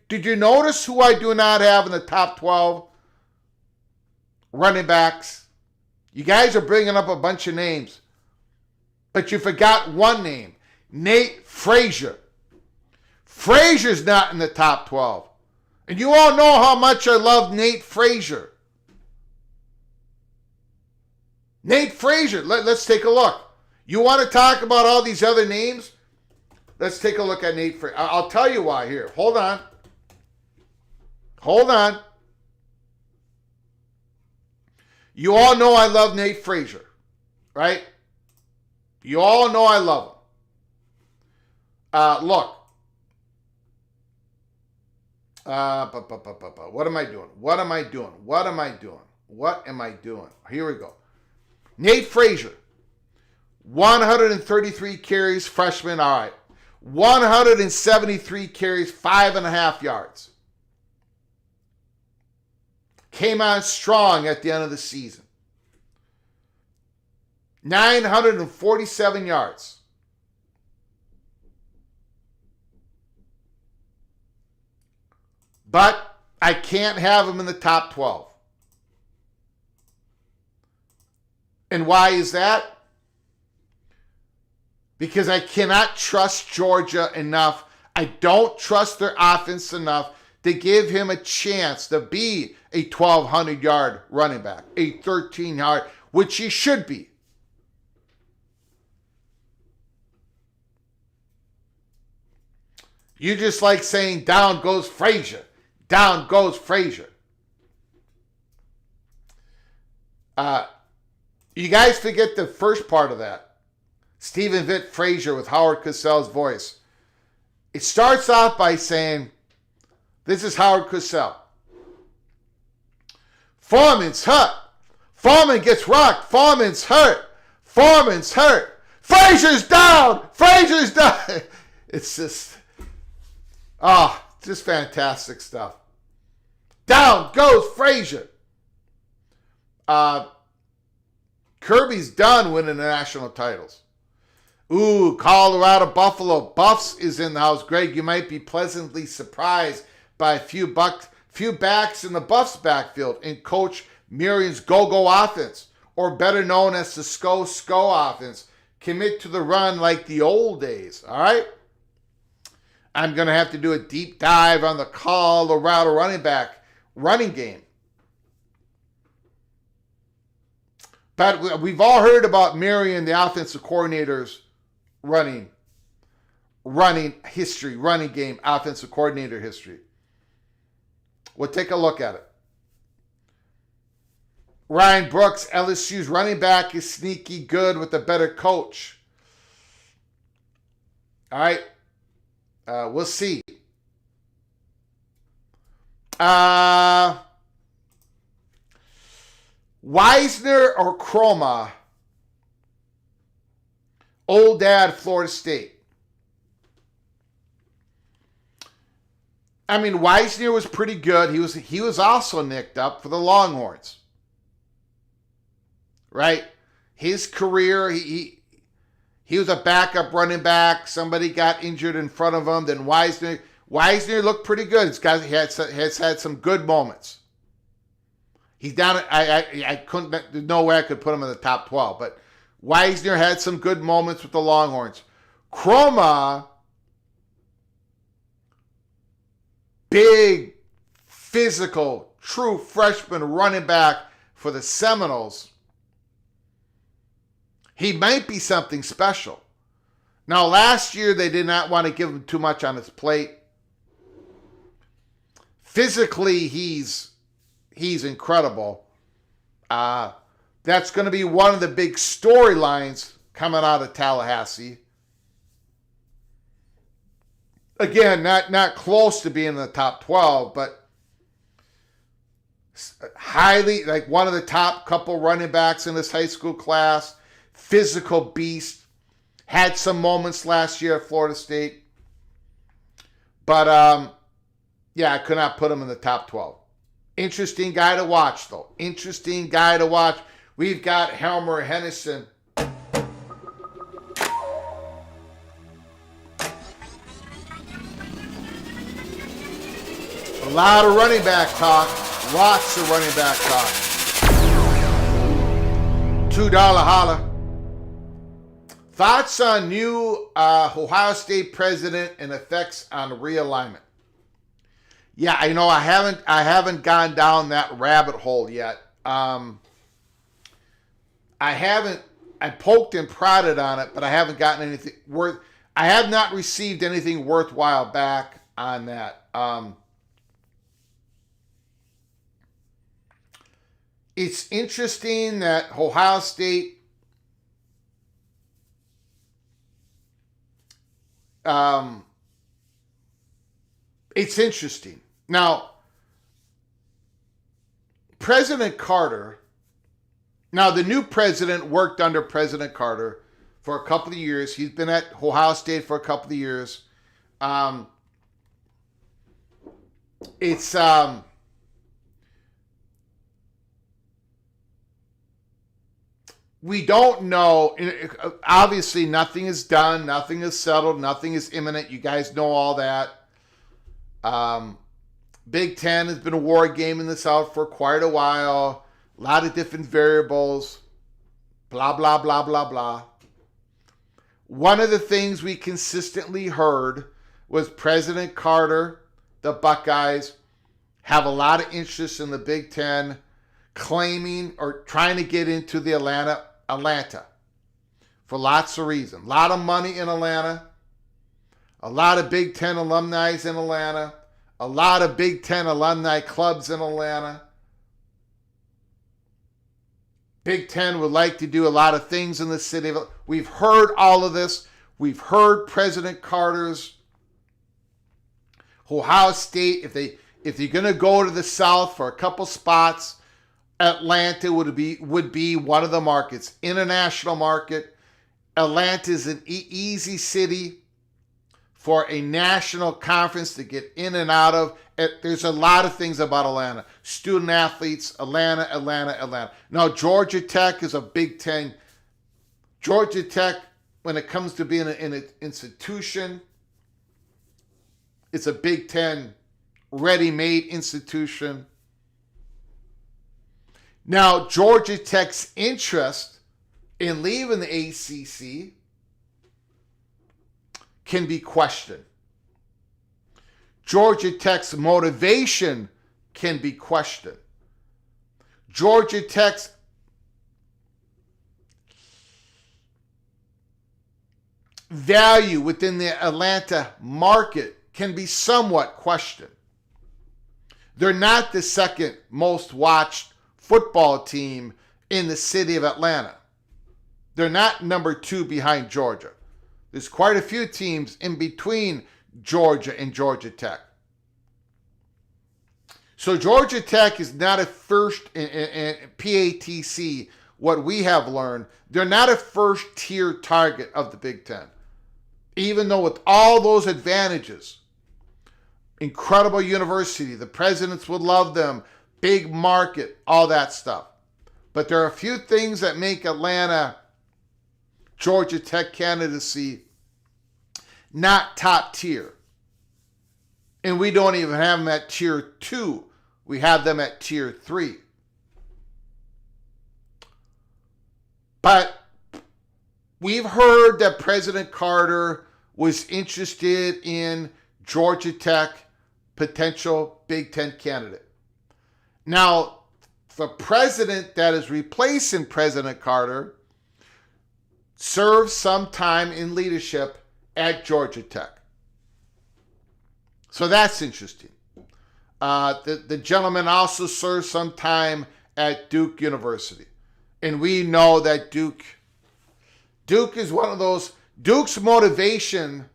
you notice who I do not have in the top 12 running backs? You guys are bringing up a bunch of names, but you forgot one name, Nate Frazier. Frazier's not in the top 12. And you all know how much I love Nate Frazier. Nate Frazier. Let's take a look. You want to talk about all these other names? Let's take a look at Nate Frazier. I'll tell you why here. Hold on. You all know I love Nate Frazier, right? You all know I love him. Look. What am I doing? Here we go. Nate Frazier. 133 carries, freshman, all right. 173 carries, 5.5 yards. Came on strong at the end of the season. 947 yards. But I can't have him in the top 12. And why is that? Because I cannot trust Georgia enough. I don't trust their offense enough to give him a chance to be a 1,200-yard running back, a 13-yard, which he should be. You just like saying, down goes Frazier. Down goes Frazier. You guys forget the first part of that. Stephen Vitt Frazier with Howard Cosell's voice. It starts off by saying, this is Howard Cosell. Foreman's hurt. Foreman gets rocked. Foreman's hurt. Frazier's down. It's just, just fantastic stuff. Down goes Frazier. Kirby's done winning the national titles. Ooh, Colorado Buffalo Buffs is in the house. Greg, you might be pleasantly surprised by a few backs in the Buffs backfield in Coach Marion's go-go offense, or better known as the SCO offense. Commit to the run like the old days, all right? I'm going to have to do a deep dive on the Colorado running game. But we've all heard about Marion, the offensive coordinator's running game, offensive coordinator history. We'll take a look at it. Ryan Brooks, LSU's running back, is sneaky good with a better coach. All right. We'll see. Wisner or Chroma? Old Dad, Florida State. I mean, Wisner was pretty good. He was also nicked up for the Longhorns. Right? His career, he was a backup running back. Somebody got injured in front of him. Then Wisner looked pretty good. He has had some good moments. He's down. I couldn't. There's no way I could put him in the top 12. But Wisner had some good moments with the Longhorns. Chroma, big, physical, true freshman running back for the Seminoles. He might be something special. Now, last year they did not want to give him too much on his plate. Physically, he's incredible. That's going to be one of the big storylines coming out of Tallahassee. Again, not close to being in the top 12, but highly, like one of the top couple running backs in this high school class. Physical beast. Had some moments last year at Florida State. But, I could not put him in the top 12. Interesting guy to watch, though. Interesting guy to watch. We've got Helmer Hennessy. A lot of running back talk. Lots of running back talk. $2 holla. Thoughts on new Ohio State president and effects on realignment? Yeah, I know I haven't gone down that rabbit hole yet. I poked and prodded on it, but I haven't gotten anything I have not received anything worthwhile back on that. It's interesting that Ohio State it's interesting. Now, President Carter, now the new president worked under President Carter for a couple of years. He's been at Ohio State for a couple of years. We don't know. Obviously, nothing is done. Nothing is settled. Nothing is imminent. You guys know all that. Big Ten has been a war game in the South for quite a while. A lot of different variables. Blah, blah, blah, blah, blah. One of the things we consistently heard was President Carter, the Buckeyes, have a lot of interest in the Big Ten, claiming or trying to get into the Atlanta for lots of reasons. A lot of money in Atlanta, a lot of Big Ten alumni in Atlanta, a lot of Big Ten alumni clubs in Atlanta. Big Ten would like to do a lot of things in the city. We've heard all of this. We've heard President Carter's Ohio State, if you're going to go to the South for a couple spots, Atlanta would be one of the markets. International market. Atlanta is an easy city for a national conference to get in and out of. There's a lot of things about Atlanta. Student athletes, Atlanta. Now, Georgia Tech is a Big Ten. Georgia Tech, when it comes to being an institution, it's a Big Ten ready-made institution. Now, Georgia Tech's interest in leaving the ACC can be questioned. Georgia Tech's motivation can be questioned. Georgia Tech's value within the Atlanta market can be somewhat questioned. They're not the second most watched football team in the city of Atlanta. They're not number 2 behind Georgia. There's quite a few teams in between Georgia and Georgia Tech. So Georgia Tech is not a first in PATC, what we have learned. They're not a first tier target of the Big Ten. Even though with all those advantages, incredible university, the presidents would love them, big market, all that stuff. But there are a few things that make Atlanta, Georgia Tech candidacy not top tier. And we don't even have them at tier 2. We have them at tier 3. But we've heard that President Carter was interested in Georgia Tech, potential Big Ten candidate. Now, the president that is replacing President Carter served some time in leadership at Georgia Tech. So that's interesting. The gentleman also served some time at Duke University. And we know that Duke is one of those, Duke's motivation,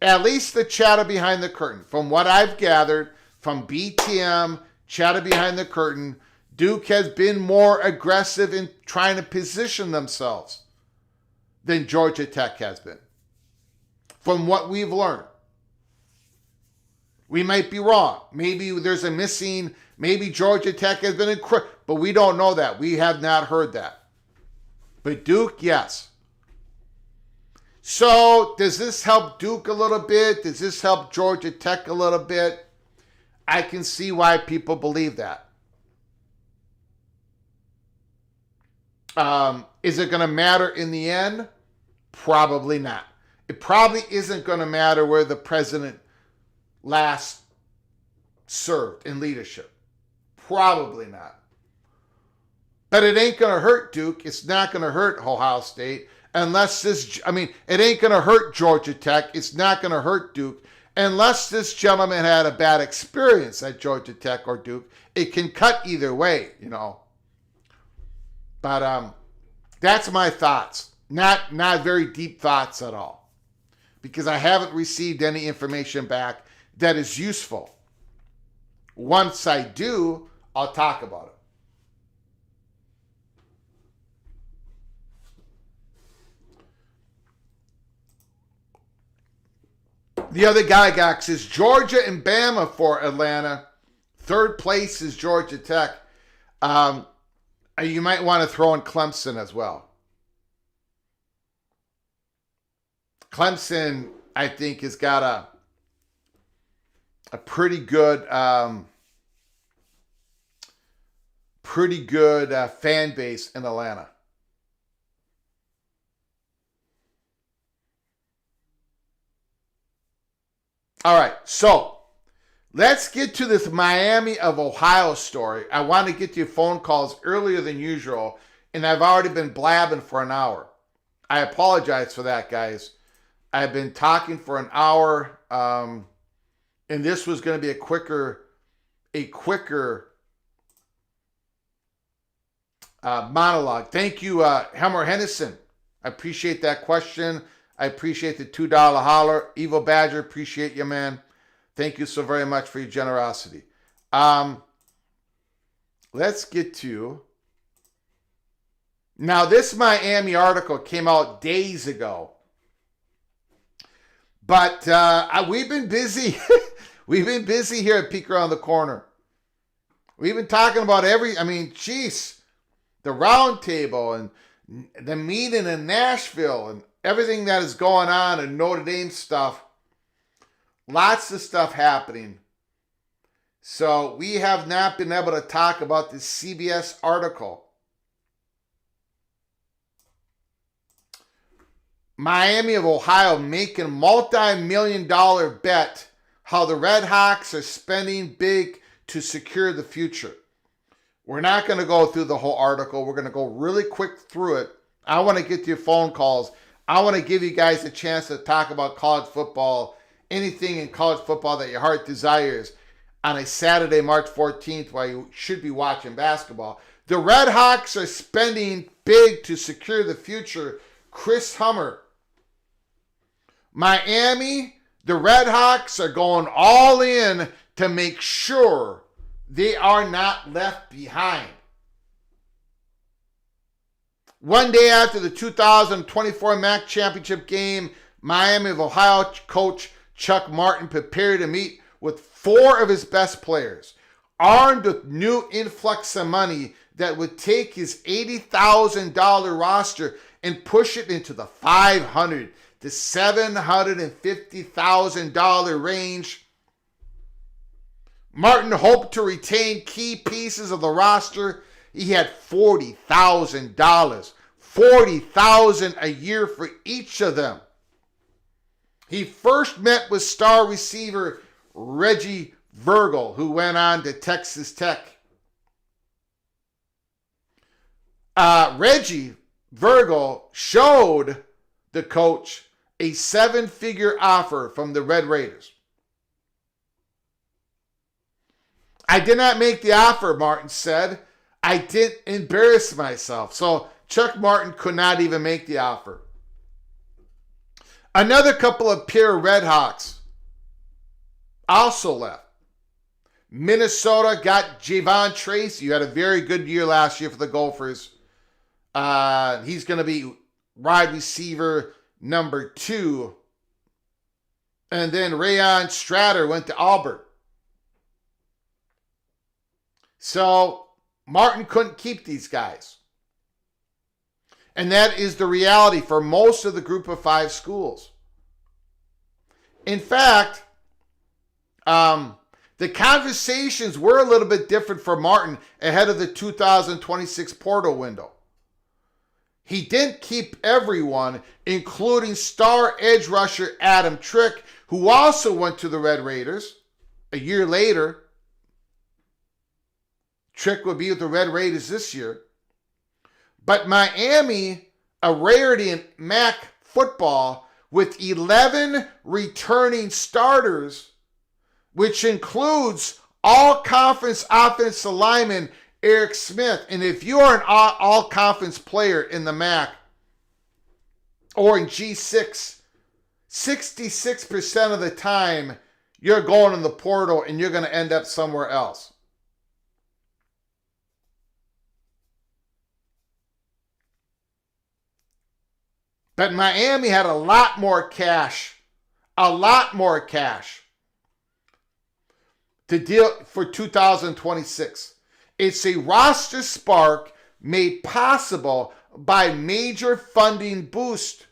at least the chatter behind the curtain, from what I've gathered from BTM, chatter behind the curtain, Duke has been more aggressive in trying to position themselves than Georgia Tech has been. From what we've learned. We might be wrong. Maybe there's a missing, maybe Georgia Tech has been incredible, but we don't know that. We have not heard that. But Duke, yes. So does this help Duke a little bit? Does this help Georgia Tech a little bit? I can see why people believe that. Is it going to matter in the end? Probably not. It probably isn't going to matter where the president last served in leadership. Probably not. But it ain't going to hurt Duke. It's not going to hurt Ohio State unless this, it ain't going to hurt Georgia Tech. It's not going to hurt Duke unless this gentleman had a bad experience at Georgia Tech or Duke. It can cut either way, But that's my thoughts. Not very deep thoughts at all, because I haven't received any information back that is useful. Once I do, I'll talk about it. The other guy got says Georgia and Bama for Atlanta. Third place is Georgia Tech. You might want to throw in Clemson as well. Clemson, I think, has got a pretty good fan base in Atlanta. All right, so let's get to this Miami of Ohio story. I want to get to your phone calls earlier than usual, and I've already been blabbing for an hour. I apologize for that, guys. I've been talking for an hour, and this was going to be a quicker monologue. Thank you, Helmer Hennison. I appreciate that question. I appreciate the $2 holler. Evil Badger, appreciate you, man. Thank you so very much for your generosity. Let's get to... Now, this Miami article came out days ago. But we've been busy. We've been busy here at Peek Around the Corner. We've been talking about the round table and the meeting in Nashville and everything that is going on and Notre Dame stuff. Lots of stuff happening. So we have not been able to talk about this CBS article. Miami of Ohio making multi-million-dollar bet how the Red Hawks are spending big to secure the future. We're not going to go through the whole article. We're going to go really quick through it. I want to get to your phone calls. I want to give you guys a chance to talk about college football, anything in college football that your heart desires on a Saturday, March 14th, while you should be watching basketball. The Red Hawks are spending big to secure the future. Chris Hummer. Miami, the Red Hawks are going all in to make sure they are not left behind. One day after the 2024 MAC championship game, Miami of Ohio coach Chuck Martin prepared to meet with 4 of his best players, armed with new influx of money that would take his $80,000 roster and push it into the $500,000 to $750,000 range. Martin hoped to retain key pieces of the roster. He had $40,000, $40,000 a year for each of them. He first met with star receiver Reggie Virgil, who went on to Texas Tech. Reggie Virgil showed the coach a 7-figure offer from the Red Raiders. I did not make the offer, Martin said. I didn't embarrass myself. So Chuck Martin could not even make the offer. Another couple of pure Red Hawks also left. Minnesota got Javon Tracy, who had a very good year last year for the Gophers. He's going to be wide receiver number 2. And then Rayon Stratter went to Auburn. So Martin couldn't keep these guys. And that is the reality for most of the group of 5 schools. In fact, the conversations were a little bit different for Martin ahead of the 2026 portal window. He didn't keep everyone, including star edge rusher Adam Trick, who also went to the Red Raiders a year later. Trick would be with the Red Raiders this year. But Miami, a rarity in MAC football, with 11 returning starters, which includes all-conference offensive lineman Eric Smith. And if you are an all-conference player in the MAC or in G6, 66% of the time you're going in the portal and you're going to end up somewhere else. But Miami had a lot more cash to deal for 2026. It's a roster spark made possible by major funding boost.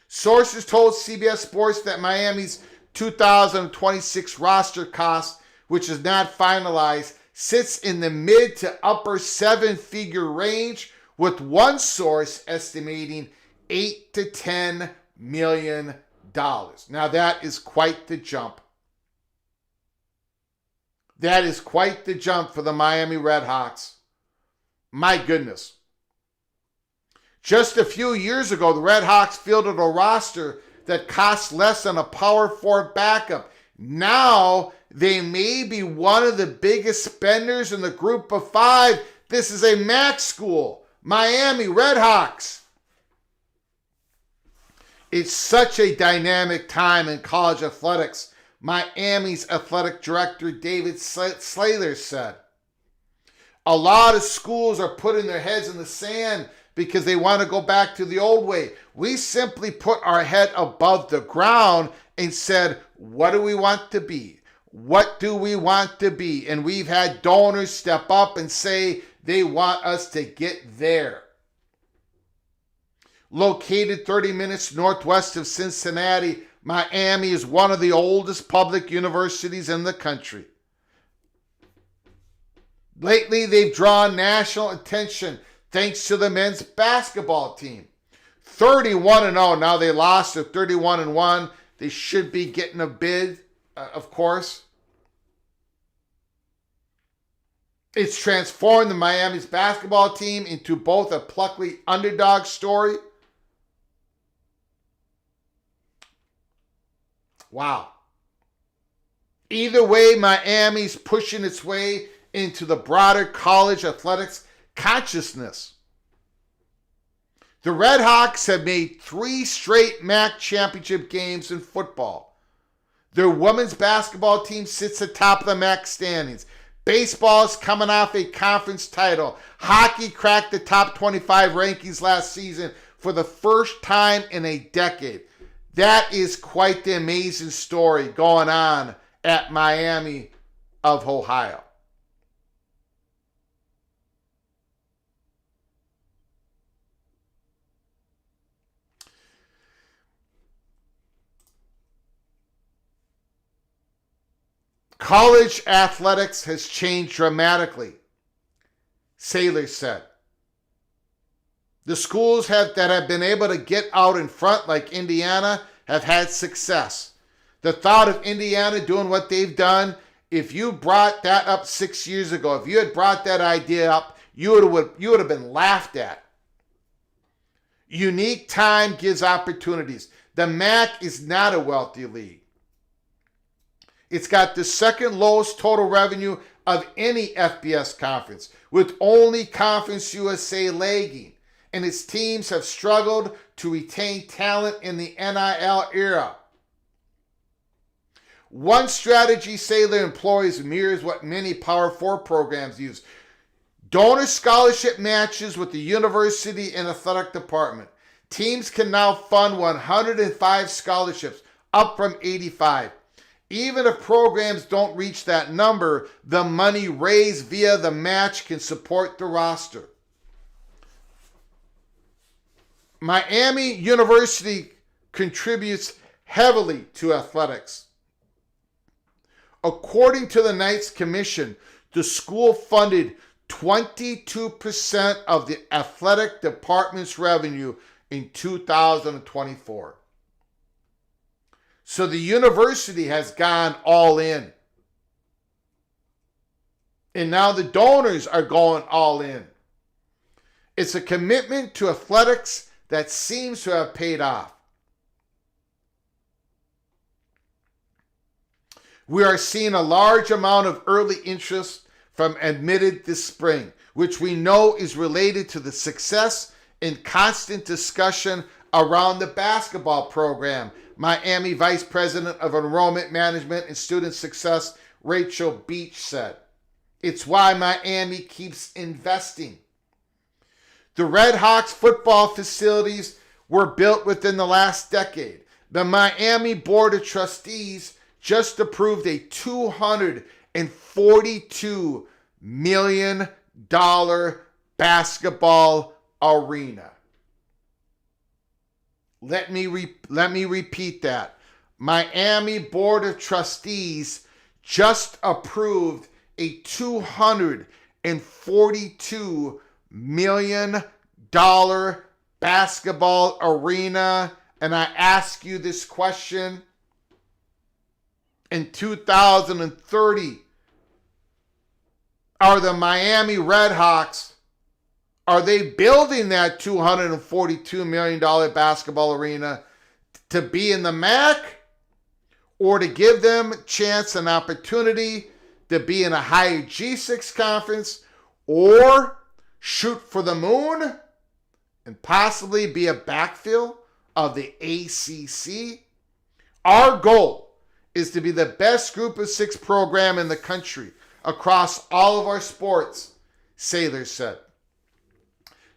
Sources told CBS Sports that Miami's 2026 roster cost, which is not finalized, sits in the mid to upper seven-figure range, with one source estimating $8 to $10 million. Now that is quite the jump. That is quite the jump for the Miami Redhawks. My goodness. Just a few years ago, the Redhawks fielded a roster that cost less than a Power 4 backup. Now, they may be one of the biggest spenders in the group of five. This is a MAC school. Miami Redhawks. It's such a dynamic time in college athletics. Miami's athletic director, David Slater, said, a lot of schools are putting their heads in the sand because they want to go back to the old way. We simply put our head above the ground and said, what do we want to be? What do we want to be? And we've had donors step up and say they want us to get there. Located 30 minutes northwest of Cincinnati, Miami is one of the oldest public universities in the country. Lately, they've drawn national attention thanks to the men's basketball team. 31-0. Now they lost to 31-1. They should be getting a bid, of course. It's transformed the Miami's basketball team into both a plucky underdog story. Wow. Either way, Miami's pushing its way into the broader college athletics consciousness. The Redhawks have made 3 straight MAC championship games in football. Their women's basketball team sits atop the MAC standings. Baseball is coming off a conference title. Hockey cracked the top 25 rankings last season for the first time in a decade. That is quite the amazing story going on at Miami of Ohio. College athletics has changed dramatically, Saylor said. The schools that have been able to get out in front, like Indiana, have had success. The thought of Indiana doing what they've done, if you brought that up 6 years ago, if you had brought that idea up, you would have been laughed at. Unique time gives opportunities. The MAC is not a wealthy league. It's got the second lowest total revenue of any FBS conference, with only Conference USA lagging. And its teams have struggled to retain talent in the NIL era. One strategy Saylor employs mirrors what many Power 4 programs use. Donor scholarship matches with the university and athletic department. Teams can now fund 105 scholarships, up from 85. Even if programs don't reach that number, the money raised via the match can support the roster. Miami University contributes heavily to athletics. According to the Knights Commission, the school funded 22% of the athletic department's revenue in 2024. So the university has gone all in. And now the donors are going all in. It's a commitment to athletics that seems to have paid off. We are seeing a large amount of early interest from admitted this spring, which we know is related to the success and constant discussion around the basketball program. Miami Vice President of Enrollment Management and Student Success, Rachel Beach, said, "It's why Miami keeps investing." The Red Hawks football facilities were built within the last decade. The Miami Board of Trustees just approved a $242 million basketball arena. Let me repeat that. Miami Board of Trustees just approved a $242 million basketball arena. And I ask you this question. In 2030, are the Miami Red Hawks, are they building that $242 million basketball arena to be in the MAC, or to give them a chance, an opportunity to be in a higher G6 conference, or shoot for the moon and possibly be a backfill of the ACC? Our goal is to be the best group of 6 program in the country across all of our sports, Saylor said.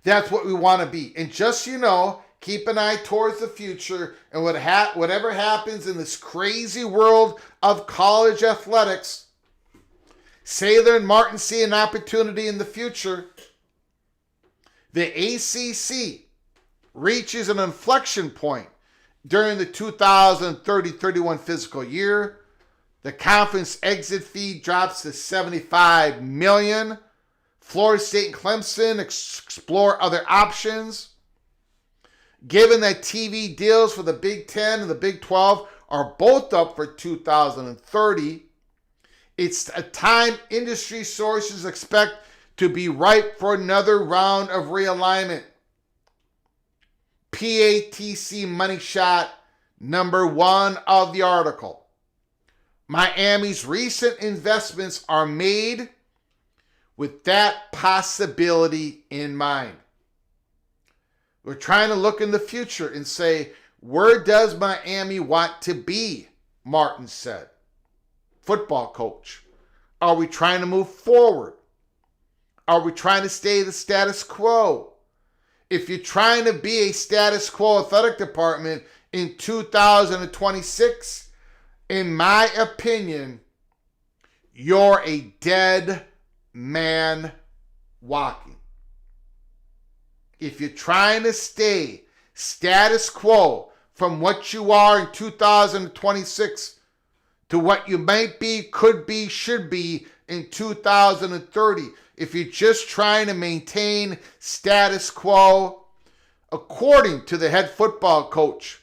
That's what we want to be. And just so you know, keep an eye towards the future, and whatever happens in this crazy world of college athletics, Saylor and Martin see an opportunity in the future. The ACC reaches an inflection point during the 2030-31 fiscal year. The conference exit fee drops to $75 million. Florida State and Clemson explore other options. Given that TV deals for the Big Ten and the Big 12 are both up for 2030, it's a time industry sources expect to be ripe for another round of realignment. PATC money shot number 1 of the article. Miami's recent investments are made with that possibility in mind. We're trying to look in the future and say, where does Miami want to be? Martin said. Football coach. Are we trying to move forward? Are we trying to stay the status quo? If you're trying to be a status quo athletic department in 2026, in my opinion, you're a dead man walking. If you're trying to stay status quo from what you are in 2026 to what you might be, could be, should be in 2030, if you're just trying to maintain status quo, according to the head football coach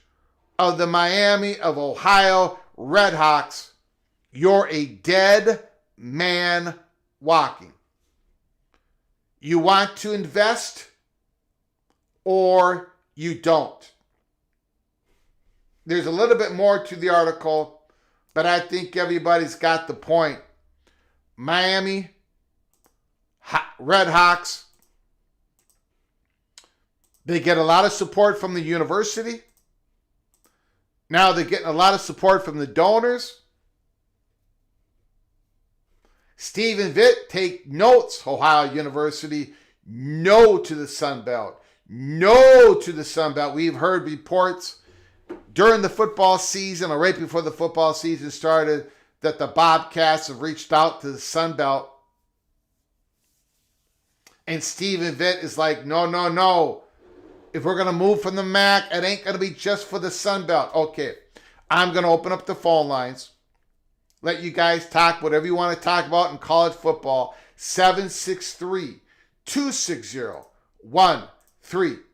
of the Miami of Ohio Red Hawks, you're a dead man walking. You want to invest or you don't. There's a little bit more to the article, but I think everybody's got the point. Miami Red Hawks, they get a lot of support from the university. Now they're getting a lot of support from the donors. Stephen Vitt, take notes, Ohio University. No to the Sun Belt. No to the Sun Belt. We've heard reports during the football season or right before the football season started that the Bobcats have reached out to the Sun Belt. And Stephen Vitt is like, no. If we're going to move from the MAC, it ain't going to be just for the Sun Belt. Okay, I'm going to open up the phone lines. Let you guys talk whatever you want to talk about in college football. 763-260-1333.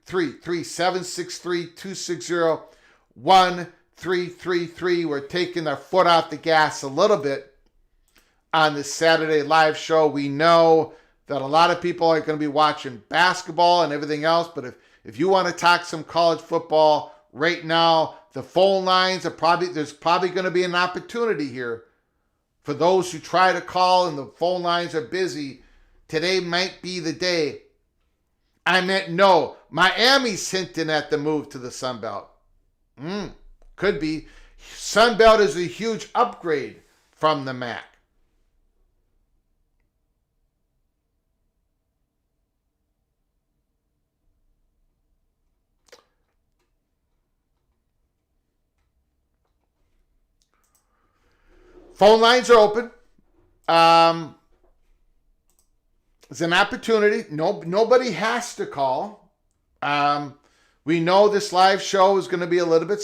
763-260-1333. We're taking our foot off the gas a little bit on this Saturday live show. We know that a lot of people are going to be watching basketball and everything else. But if you want to talk some college football right now, the phone lines there's probably going to be an opportunity here for those who try to call and the phone lines are busy. Today might be the day. I meant no. Miami's hinting at the move to the Sun Belt. Could be. Sun Belt is a huge upgrade from the MAC. Phone lines are open. It's an opportunity. Nobody has to call. We know this live show is going to be a little bit,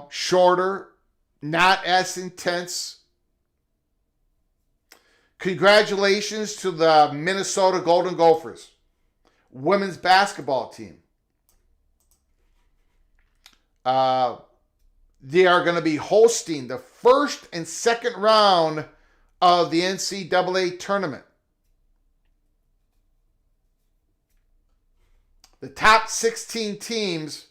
shorter, not as intense. Congratulations to the Minnesota Golden Gophers women's basketball team. They are going to be hosting the first and second round of the NCAA tournament. The top 16 teams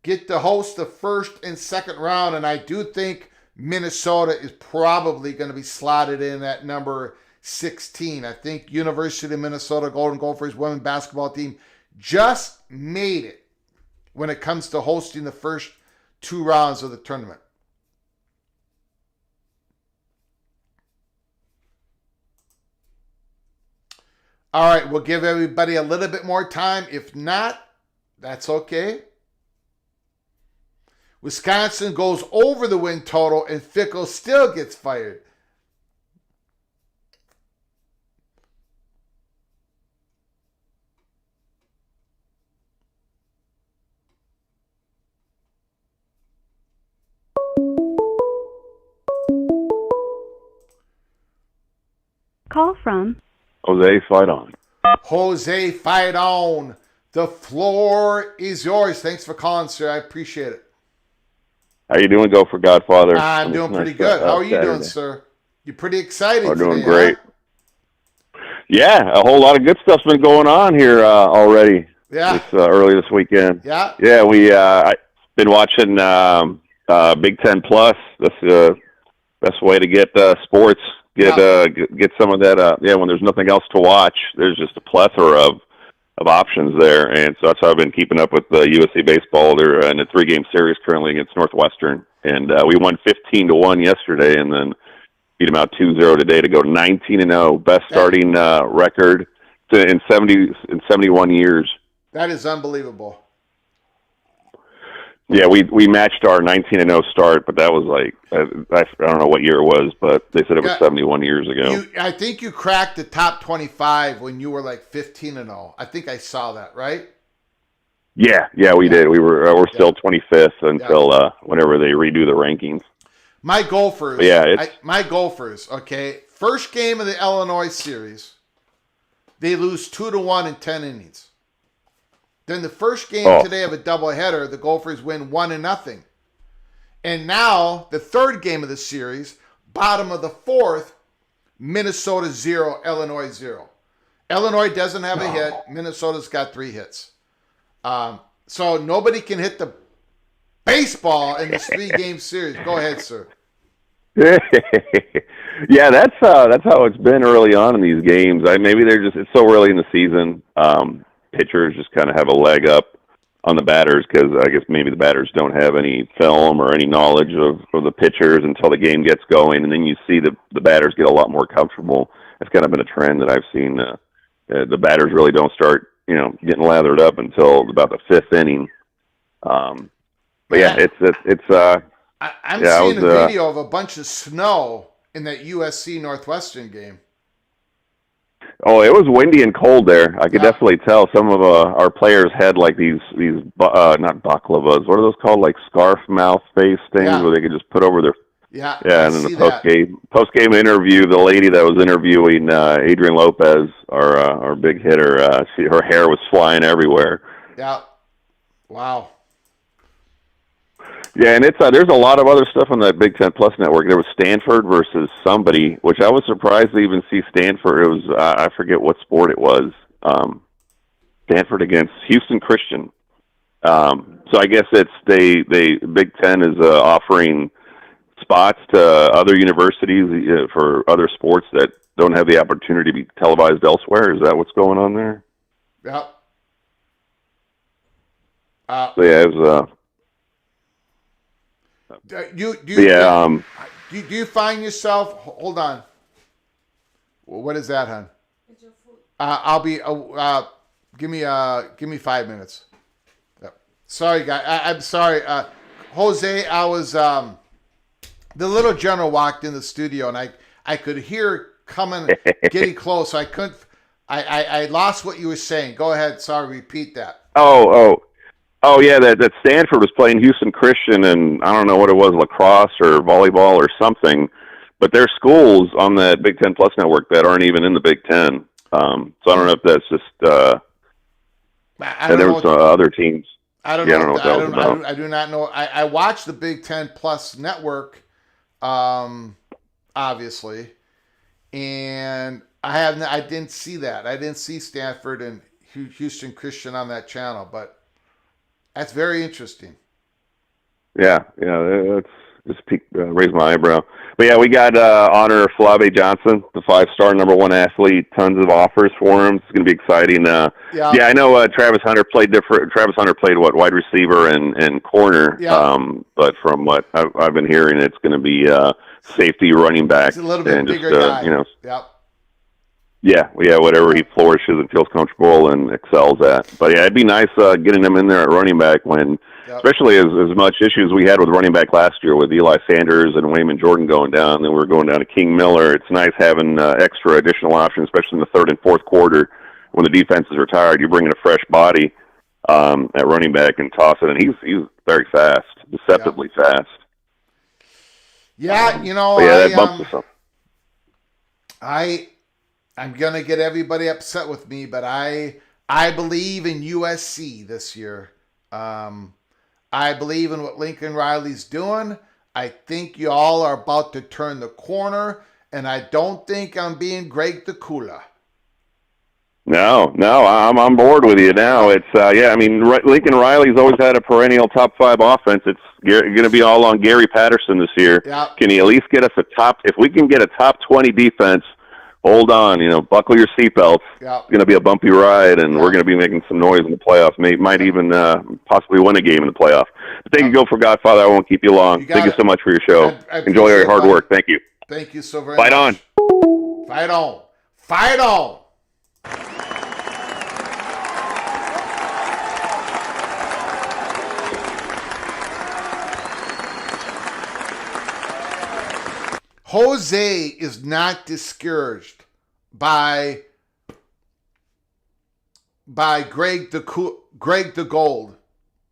get to host the first and second round, and I do think Minnesota is probably going to be slotted in at number 16. I think University of Minnesota Golden Gophers women's basketball team just made it when it comes to hosting the first 2 rounds of the tournament. All right, we'll give everybody a little bit more time. If not, that's okay. Wisconsin goes over the win total and Fickle still gets fired. Call from Jose, fight on. Jose, fight on. The floor is yours. Thanks for calling, sir. I appreciate it. How you doing, Gopher Godfather? I'm doing pretty good. How are you doing, sir? You're pretty excited We're doing today, great. Huh? Yeah, a whole lot of good stuff's been going on here already. Yeah. Early this weekend. Yeah. Yeah, I've been watching Big Ten Plus. That's the best way to get sports. Get some of that. When there's nothing else to watch, there's just a plethora of options there, and so that's how I've been keeping up with USC baseball. They're in a 3-game series currently against Northwestern, and we won 15-1 yesterday, and then beat them out 2-0 today to go 19-0, best starting record in 71 years. That is unbelievable. Yeah, we matched our 19-0 start, but that was like, I don't know what year it was, but they said it was 71 years ago. I think you cracked the top 25 when you were like 15-0. I think I saw that, right? Yeah, we did. We're still 25th until whenever they redo the rankings. My Gophers, my Gophers, okay, first game of the Illinois series, they lose 2-1 in 10 innings. Then the first game today of a doubleheader, the Gophers win 1-0. And now, the third game of the series, bottom of the fourth, Minnesota 0, Illinois 0. Illinois doesn't have a hit. Minnesota's got 3 hits. So nobody can hit the baseball in this 3-game series. Go ahead, sir. Yeah, that's how it's been early on in these games. Maybe it's so early in the season. Pitchers just kind of have a leg up on the batters because I guess maybe the batters don't have any film or any knowledge of the pitchers until the game gets going, and then you see the batters get a lot more comfortable. It's kind of been a trend that I've seen. The batters really don't start, getting lathered up until about the 5th inning. But yeah, I'm seeing a video of a bunch of snow in that USC Northwestern game. Oh, it was windy and cold there. I could definitely tell some of our players had like these not baklavas. What are those called? Like scarf mouth face things where they could just put over their. Yeah. And then the post game interview, the lady that was interviewing Adrian Lopez, our big hitter, her hair was flying everywhere. Yeah. Wow. Yeah, and it's there's a lot of other stuff on that Big Ten Plus network. There was Stanford versus somebody, which I was surprised to even see Stanford. It was I forget what sport it was. Stanford against Houston Christian. So I guess it's they Big Ten is offering spots to other universities for other sports that don't have the opportunity to be televised elsewhere. Is that what's going on there? Yep. So yeah, it was. Do you find yourself? Hold on. What is that, hon? It's your food. I'll be. Give me 5 minutes. Yep. Sorry, guy. I'm sorry, Jose. I was the little general walked in the studio, and I could hear coming, getting close. So I couldn't. I lost what you were saying. Go ahead. Sorry. Repeat that. Oh yeah, that Stanford was playing Houston Christian, and I don't know what it was, lacrosse or volleyball or something. But there's schools on that Big Ten Plus network that aren't even in the Big Ten. So I don't know if that's just. And there was other teams. I don't know what that was about. I do not know. I watched the Big Ten Plus network, obviously, and I didn't see that. I didn't see Stanford and Houston Christian on that channel, but. That's very interesting. Yeah, that's just raised my eyebrow. But yeah, we got honor Flave Johnson, the 5-star number 1 athlete. Tons of offers for him. It's going to be exciting. Yeah, I know Travis Hunter played different. Travis Hunter played wide receiver and corner. Yeah. But from what I've been hearing, it's going to be safety, running back. He's a little bit bigger guy. Yep. Yeah, whatever he flourishes and feels comfortable and excels at. But yeah, it'd be nice getting him in there at running back when, especially as much issues we had with running back last year with Eli Sanders and Wayman Jordan going down, and we're going down to King Miller. It's nice having extra additional options, especially in the third and fourth quarter when the defense is retired. You bring in a fresh body at running back and toss it, and he's very fast, deceptively fast. Yeah, that bumps us up. I'm going to get everybody upset with me, but I believe in USC this year. I believe in what Lincoln Riley's doing. I think you all are about to turn the corner, and I don't think I'm being Greg the Cooler. No, I'm on board with you now. It's Lincoln Riley's always had a perennial top 5 offense. It's going to be all on Gary Patterson this year. Yep. Can he at least get us if we can get a top 20 defense? Hold on, buckle your seatbelts. Yep. It's going to be a bumpy ride, and we're going to be making some noise in the playoffs. Might even possibly win a game in the playoffs. But thank you, Go for Godfather. I won't keep you long. Thank you so much for your show. I Enjoy your hard work. Thank you. Thank you so very much. Fight on. Fight on. Fight on. Jose is not discouraged by Greg the Gold.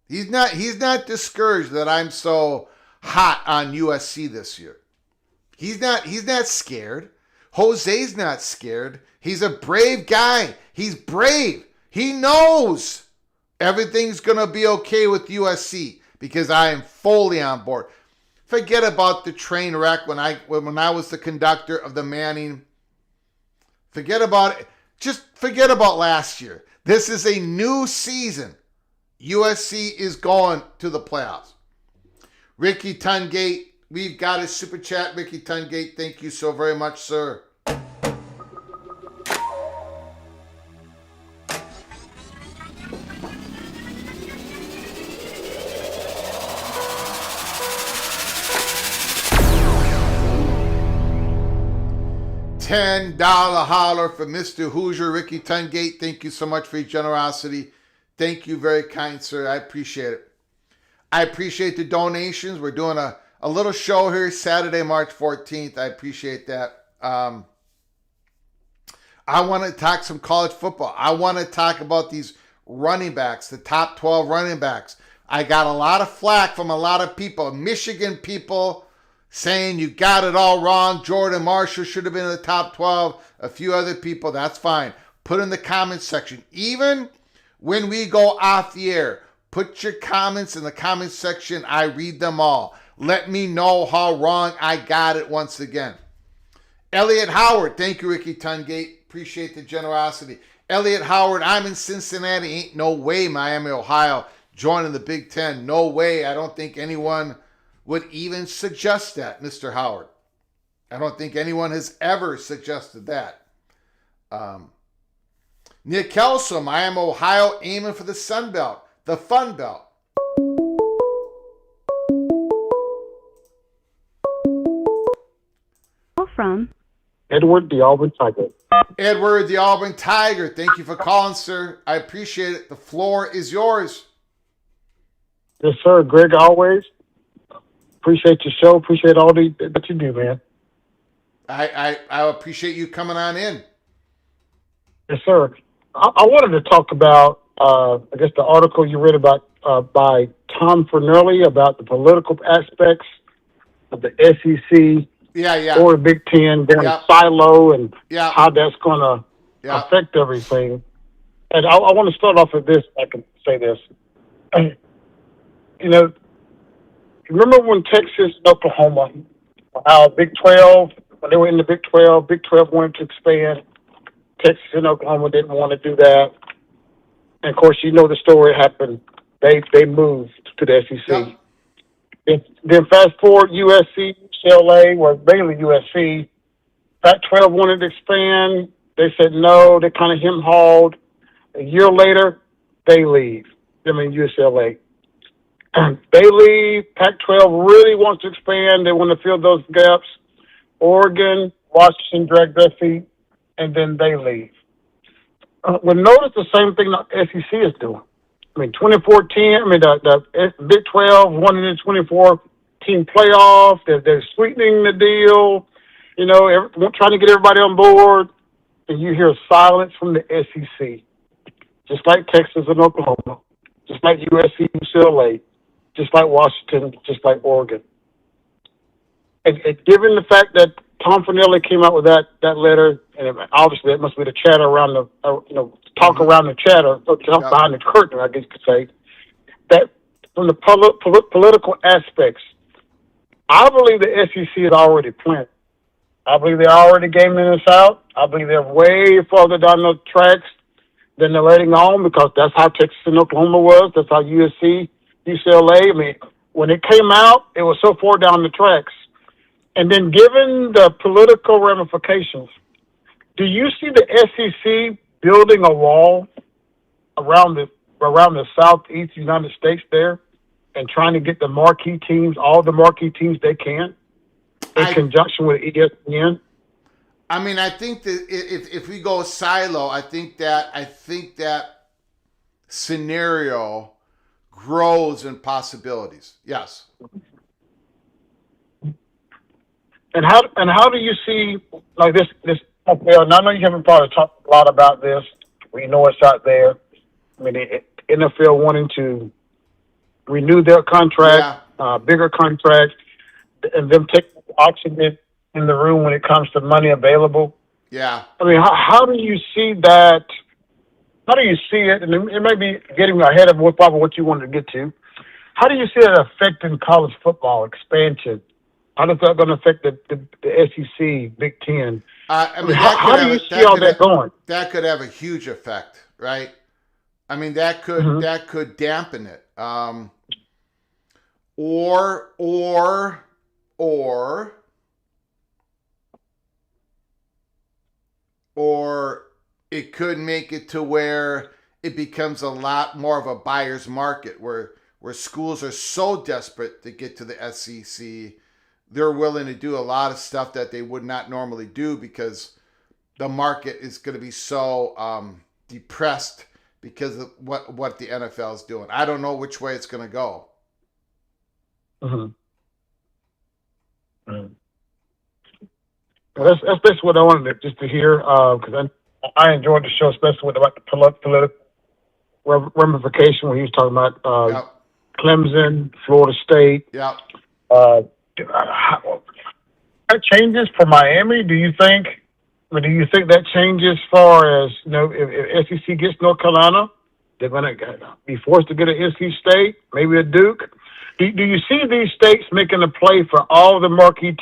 He's not discouraged that I'm so hot on USC this year. He's not scared. Jose's not scared. He's a brave guy. He's brave. He knows everything's going to be okay with USC because I am fully on board. Forget about the train wreck when I was the conductor of the Manning. Forget about it. Just forget about last year. This is a new season. USC is going to the playoffs. Ricky Tungate, we've got a super chat. Ricky Tungate, thank you so very much, sir. $10 holler for Mr. Hoosier, Ricky Tungate. Thank you so much for your generosity. Thank you, very kind, sir. I appreciate it. I appreciate the donations. We're doing a little show here Saturday, March 14th. I appreciate that. I want to talk some college football. I want to talk about these running backs, the top 12 running backs. I got a lot of flack from a lot of people, Michigan people, saying you got it all wrong. Jordan Marshall should have been in the top 12. A few other people, that's fine. Put in the comments section. Even when we go off the air, Put your comments in the comments section. I read them all. Let me know how wrong I got it once again. Elliot Howard, thank you, Ricky Tungate. Appreciate the generosity. Elliot Howard, I'm in Cincinnati. Ain't no way Miami, Ohio joining the Big Ten. No way. I don't think anyone would even suggest that, Mr. Howard. I don't think anyone has ever suggested that. Nick Kelso, Miami, Ohio, aiming for the Sun Belt, the Fun Belt. Call from Edward, the Auburn Tiger. Edward, the Auburn Tiger, thank you for calling, sir. I appreciate it. The floor is yours. Yes, sir. Greg, always appreciate your show. Appreciate all that you do, man. I appreciate you coming on in. Yes, sir. I wanted to talk about, I guess, the article you read about by Tom Fernelli about the political aspects of the SEC or the Big Ten, their silo, and how that's going to affect everything. And I want to start off with this. I can say this. You know, remember when Texas and Oklahoma, how Big 12, when they were in the Big 12 wanted to expand. Texas and Oklahoma didn't want to do that. And, of course, you know the story happened. They moved to the SEC. Yep. Then fast forward, USC, UCLA, well, mainly USC. Pac-12 wanted to expand. They said no. They kind of hem-hauled. A year later, they leave. I mean, UCLA. They leave. Pac-12 really wants to expand. They want to fill those gaps. Oregon, Washington drag their feet, and then they leave. Well, notice the same thing the SEC is doing. I mean, 2014, the Big 12 wanted a 24-team playoff. They're sweetening the deal, you know, trying to get everybody on board. And you hear silence from the SEC, just like Texas and Oklahoma, just like USC, UCLA, just like Washington, just like Oregon. And given the fact that Tom Fernelli came out with that letter, and obviously it must be the chatter around the, talk around the chatter, behind the curtain, I guess you could say, that from the political aspects, I believe the SEC is already planned. I believe they're already gaming us out. I believe they're way further down the tracks than they're letting on, because that's how Texas and Oklahoma was. That's how USC, UCLA, I mean, when it came out, it was so far down the tracks. And then given the political ramifications, do you see the SEC building a wall around the southeast United States there and trying to get the marquee teams, all the marquee teams they can, in conjunction with ESPN? I mean, I think that if we go silo, I think that scenario grows in possibilities. Yes. And how do you see, like, this? Okay, and I know you haven't probably talked a lot about this. We know it's out there. I mean, the NFL wanting to renew their contract, bigger contract, and them taking oxygen in the room when it comes to money available. Yeah. I mean, how do you see that? How do you see it? And it may be getting ahead of probably what you wanted to get to. How do you see that affecting college football expansion? How is that going to affect the SEC, Big Ten? I mean, how do you see all that going? That could have a huge effect, right? I mean, that could dampen it. Or it could make it to where it becomes a lot more of a buyer's market, where schools are so desperate to get to the SEC, they're willing to do a lot of stuff that they would not normally do, because the market is going to be so depressed because of what the NFL is doing. I don't know which way it's going to go. Mm-hmm. Mm-hmm. Well, that's basically what I wanted just to hear, because I enjoyed the show, especially about the political ramification when he was talking about Clemson, Florida State. Yeah. That changes for Miami? Do you think? I mean, do you think that changes as far as, if SEC gets North Carolina? They're going to be forced to get an NC State, maybe a Duke. Do you see these states making a play for all the marquee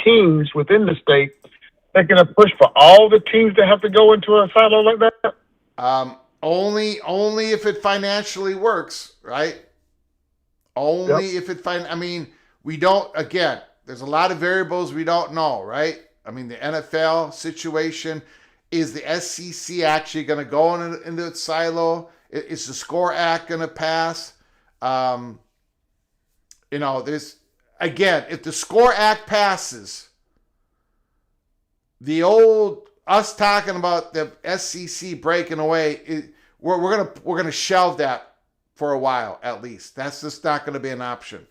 teams within the state, making a push for all the teams that have to go into a silo like that? Only if it financially works, right? Only if it I mean, we don't. Again, there's a lot of variables we don't know, right? I mean, the NFL situation. Is the SEC actually going to go into its silo? Is the SCORE Act going to pass? There's, again, if the SCORE Act passes, the old us talking about the SEC breaking away, we're gonna shelve that for a while at least. That's just not going to be an option.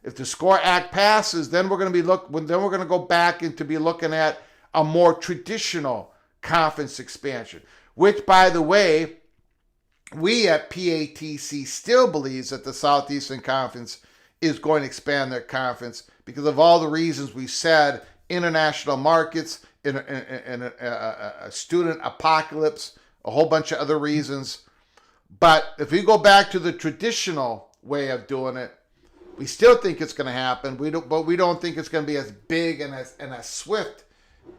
If the SCORE Act passes, then we're going to go back into be looking at a more traditional conference expansion, which, by the way, we at PATC still believes that the Southeastern Conference is going to expand their conference because of all the reasons we said: international markets, in a student apocalypse, a whole bunch of other reasons. But if we go back to the traditional way of doing it, we still think it's going to happen. We don't think it's going to be as big and as swift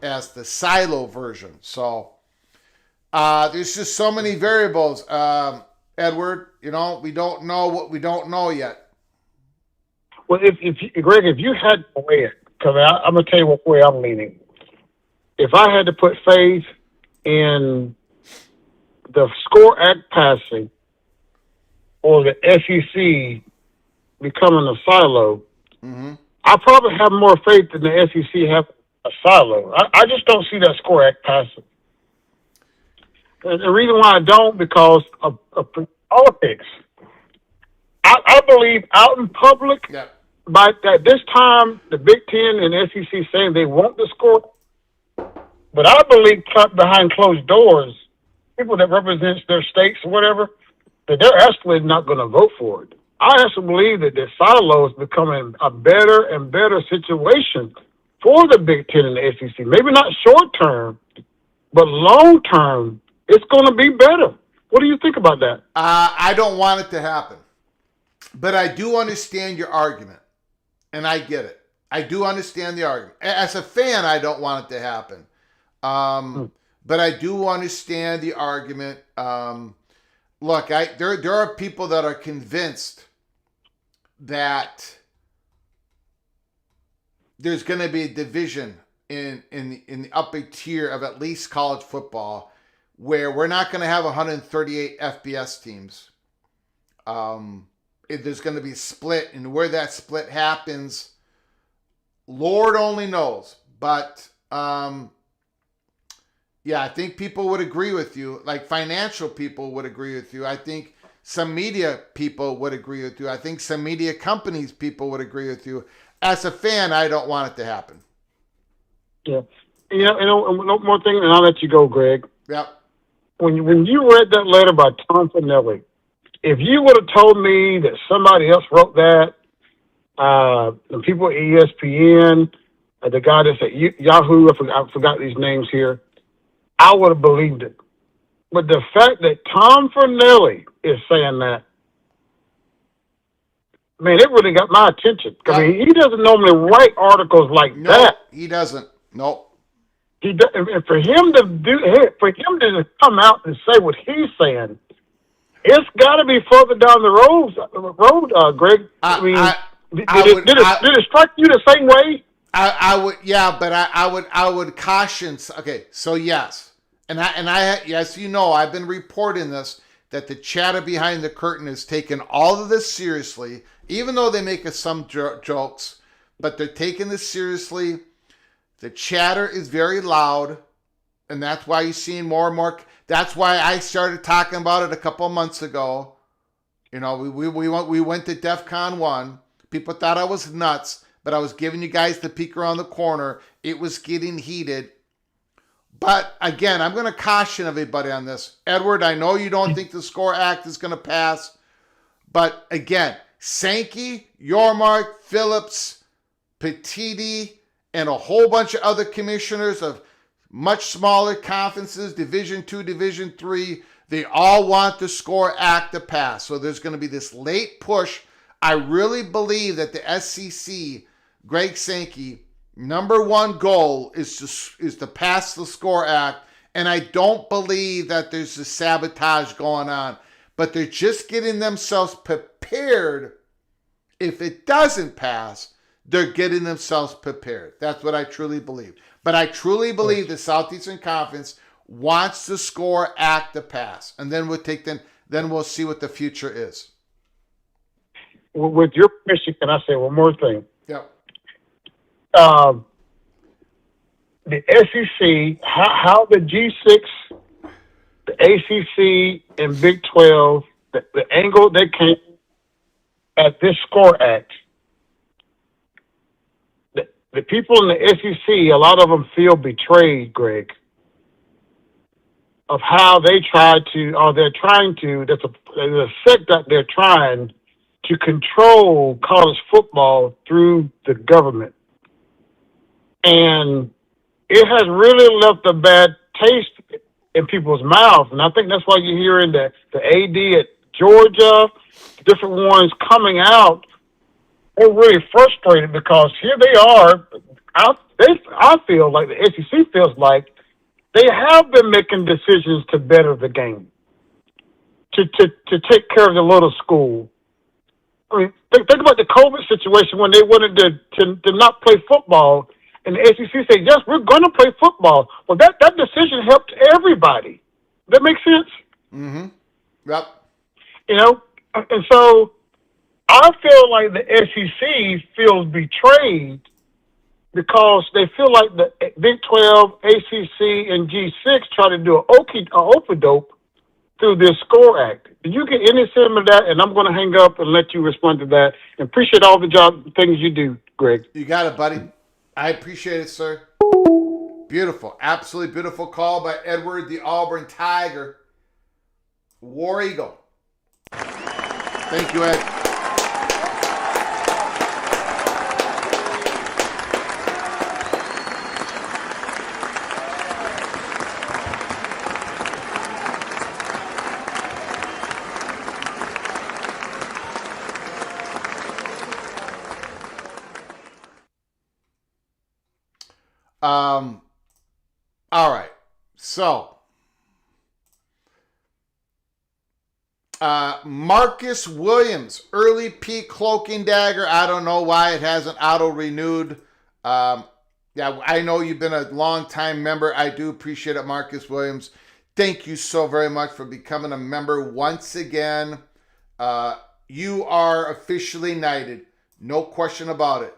as the silo version. So there's just so many variables, Edward. We don't know what we don't know yet. Well, Greg, if you had to weigh it, because I'm going to tell you what way I'm leaning. If I had to put faith in the SCORE Act passing or the SEC becoming a silo, I probably have more faith than the SEC have a silo. I just don't see that SCORE Act passing. And the reason why I don't, because of politics. I believe out in public, by at this time, the Big Ten and SEC saying they want the SCORE, but I believe behind closed doors, people that represent their states or whatever, that they're actually not going to vote for it. I actually believe that the silo is becoming a better and better situation for the Big Ten and the SEC. Maybe not short term, but long term, it's going to be better. What do you think about that? I don't want it to happen, but I do understand your argument, and I get it. I do understand the argument. As a fan, I don't want it to happen, but I do understand the argument. Look, there are people that are convinced that there's going to be a division in the upper tier of at least college football, where we're not going to have 138 FBS teams. There's going to be a split, and where that split happens, Lord only knows. But I think people would agree with you. Like financial people would agree with you. I think some media people would agree with you. I think some media companies people would agree with you. As a fan, I don't want it to happen. Yeah. One more thing, and I'll let you go, Greg. Yep. When you read that letter by Tom Finelli, if you would have told me that somebody else wrote that, the people at ESPN, the guy that's at Yahoo, I forgot these names here, I would have believed it. But the fact that Tom Finelli is saying that, man, it really got my attention. I mean, he doesn't normally write articles like that. He doesn't. Nope. He does, and for him to come out and say what he's saying, it's got to be further down the road, Greg. Did it strike you the same way? I would, but I would caution. Okay, so yes, and yes, I've been reporting this, that the chatter behind the curtain has taken all of this seriously, even though they make some jokes, but they're taking this seriously. The chatter is very loud, and that's why you're seeing more and more. That's why I started talking about it a couple of months ago. We went to DEF CON 1. People thought I was nuts, but I was giving you guys the peek around the corner. It was getting heated. But again, I'm going to caution everybody on this. Edward, I know you don't think the SCORE Act is going to pass, but again, Sankey, Yormark, Phillips, Petiti, and a whole bunch of other commissioners of much smaller conferences, Division II, Division III, they all want the SCORE Act to pass. So there's going to be this late push. I really believe that the SEC, Greg Sankey, number one goal is to pass the SCORE Act. And I don't believe that there's a sabotage going on. But they're just getting themselves prepared. If it doesn't pass, they're getting themselves prepared. That's what I truly believe. But I truly believe the Southeastern Conference wants the SCORE Act to pass. And then we'll see what the future is. With your permission, can I say one more thing? Yep. The SEC, how the G6, the ACC, and Big 12, the angle they came at this SCORE Act, the people in the SEC, a lot of them feel betrayed, Greg, of how they they're trying to, there's a sect that they're trying to control college football through the government. And it has really left a bad taste in people's mouths. And I think that's why you're hearing the AD at Georgia, different ones coming out. They're really frustrated because here they are. I feel like the SEC feels like they have been making decisions to better the game, to take care of the little school. I mean, think about the COVID situation when they wanted to not play football, and the SEC said, yes, we're going to play football. Well, that decision helped everybody. That makes sense? Mm-hmm. Yep. You know, and so I feel like the SEC feels betrayed because they feel like the Big 12, ACC, and G6 try to do an okey-doke through this SCORE Act. Did you get any sense of that? And I'm going to hang up and let you respond to that. And appreciate all the things you do, Greg. You got it, buddy. I appreciate it, sir. Beautiful. Absolutely beautiful call by Edward the Auburn Tiger. War Eagle. Thank you, Ed. All right. So, Marcus Williams, early peak cloaking dagger. I don't know why it hasn't auto-renewed. Yeah, I know you've been a long-time member. I do appreciate it, Marcus Williams. Thank you so very much for becoming a member once again. You are officially knighted. No question about it.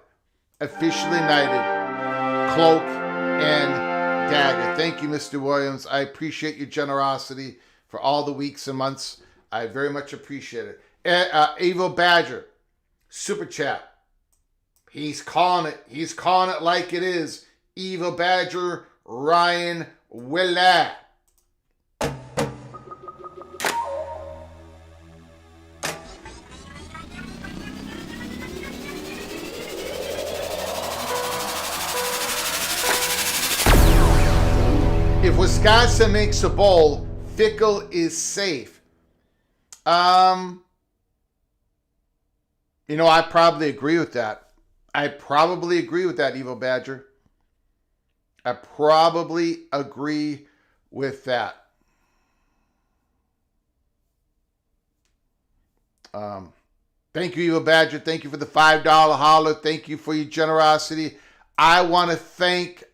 Officially knighted. Cloak and dagger. Thank you, Mr. Williams. I appreciate your generosity for all the weeks and months. I very much appreciate it. Evo Badger, super chat. He's calling it. He's calling it like it is. Evo Badger, Ryan Willett. If Wisconsin makes a bowl, Fickle is safe. I probably agree with that. I probably agree with that, Evo Badger. I probably agree with that. Thank you, Evo Badger. Thank you for the $5 holler. Thank you for your generosity. I want to thank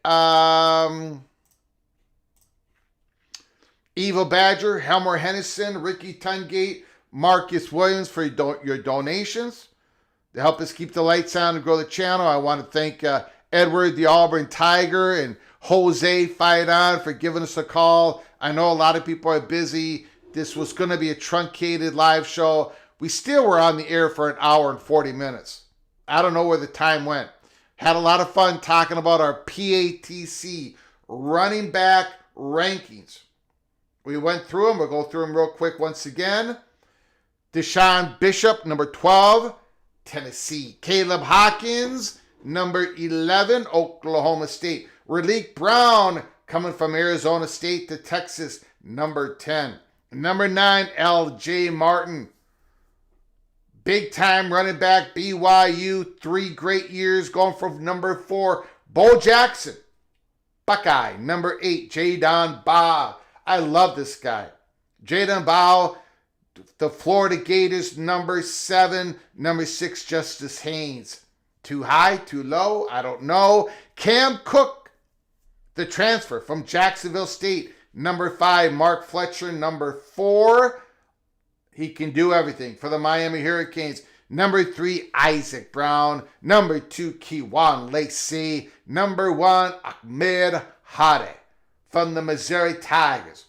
Evo Badger, Helmer Hennison, Ricky Tungate, Marcus Williams for your donations to help us keep the lights on and grow the channel. I want to thank Edward the Auburn Tiger and Jose Fight On for giving us a call. I know a lot of people are busy. This was going to be a truncated live show. We still were on the air for an hour and 40 minutes. I don't know where the time went. Had a lot of fun talking about our PATC running back rankings. We went through them. We'll go through them real quick once again. Deshaun Bishop, number 12, Tennessee. Caleb Hawkins, number 11, Oklahoma State. Raleek Brown, coming from Arizona State to Texas, number 10. Number 9, L.J. Martin. Big time running back, BYU, 3 great years, going from number 4, Bo Jackson. Buckeye, number 8, Jadon Baugh. I love this guy. Jadon Baugh, the Florida Gators, number 7. Number 6, Justice Haynes. Too high, too low, I don't know. Cam Cook, the transfer from Jacksonville State, number 5. Mark Fletcher, number 4. He can do everything for the Miami Hurricanes. Number 3, Isaac Brown. Number 2, Kiwan Lacey. Number 1, Ahmed Hade from the Missouri Tigers.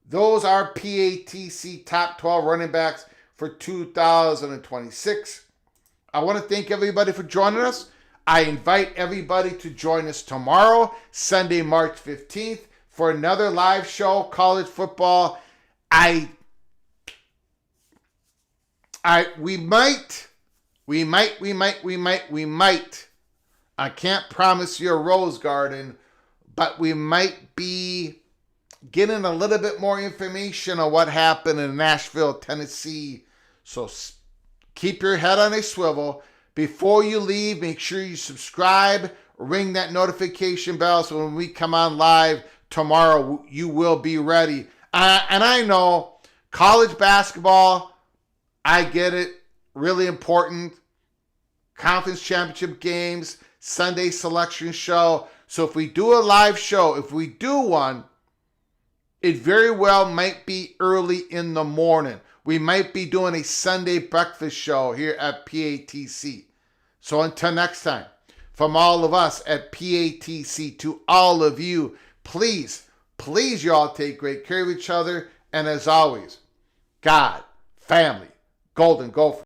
Those are PATC top 12 running backs for 2026. I want to thank everybody for joining us. I invite everybody to join us tomorrow, Sunday, March 15th, for another live show, college football. We might. I can't promise you a rose garden, but we might be getting a little bit more information on what happened in Nashville, Tennessee. So keep your head on a swivel. Before you leave, make sure you subscribe, ring that notification bell so when we come on live tomorrow, you will be ready. And I know college basketball, I get it, really important. Conference championship games, Sunday selection show. So if we do a live show, if we do one, it very well might be early in the morning. We might be doing a Sunday breakfast show here at PATC. So until next time, from all of us at PATC to all of you, please you all take great care of each other. And as always, God, family, Golden Gopher.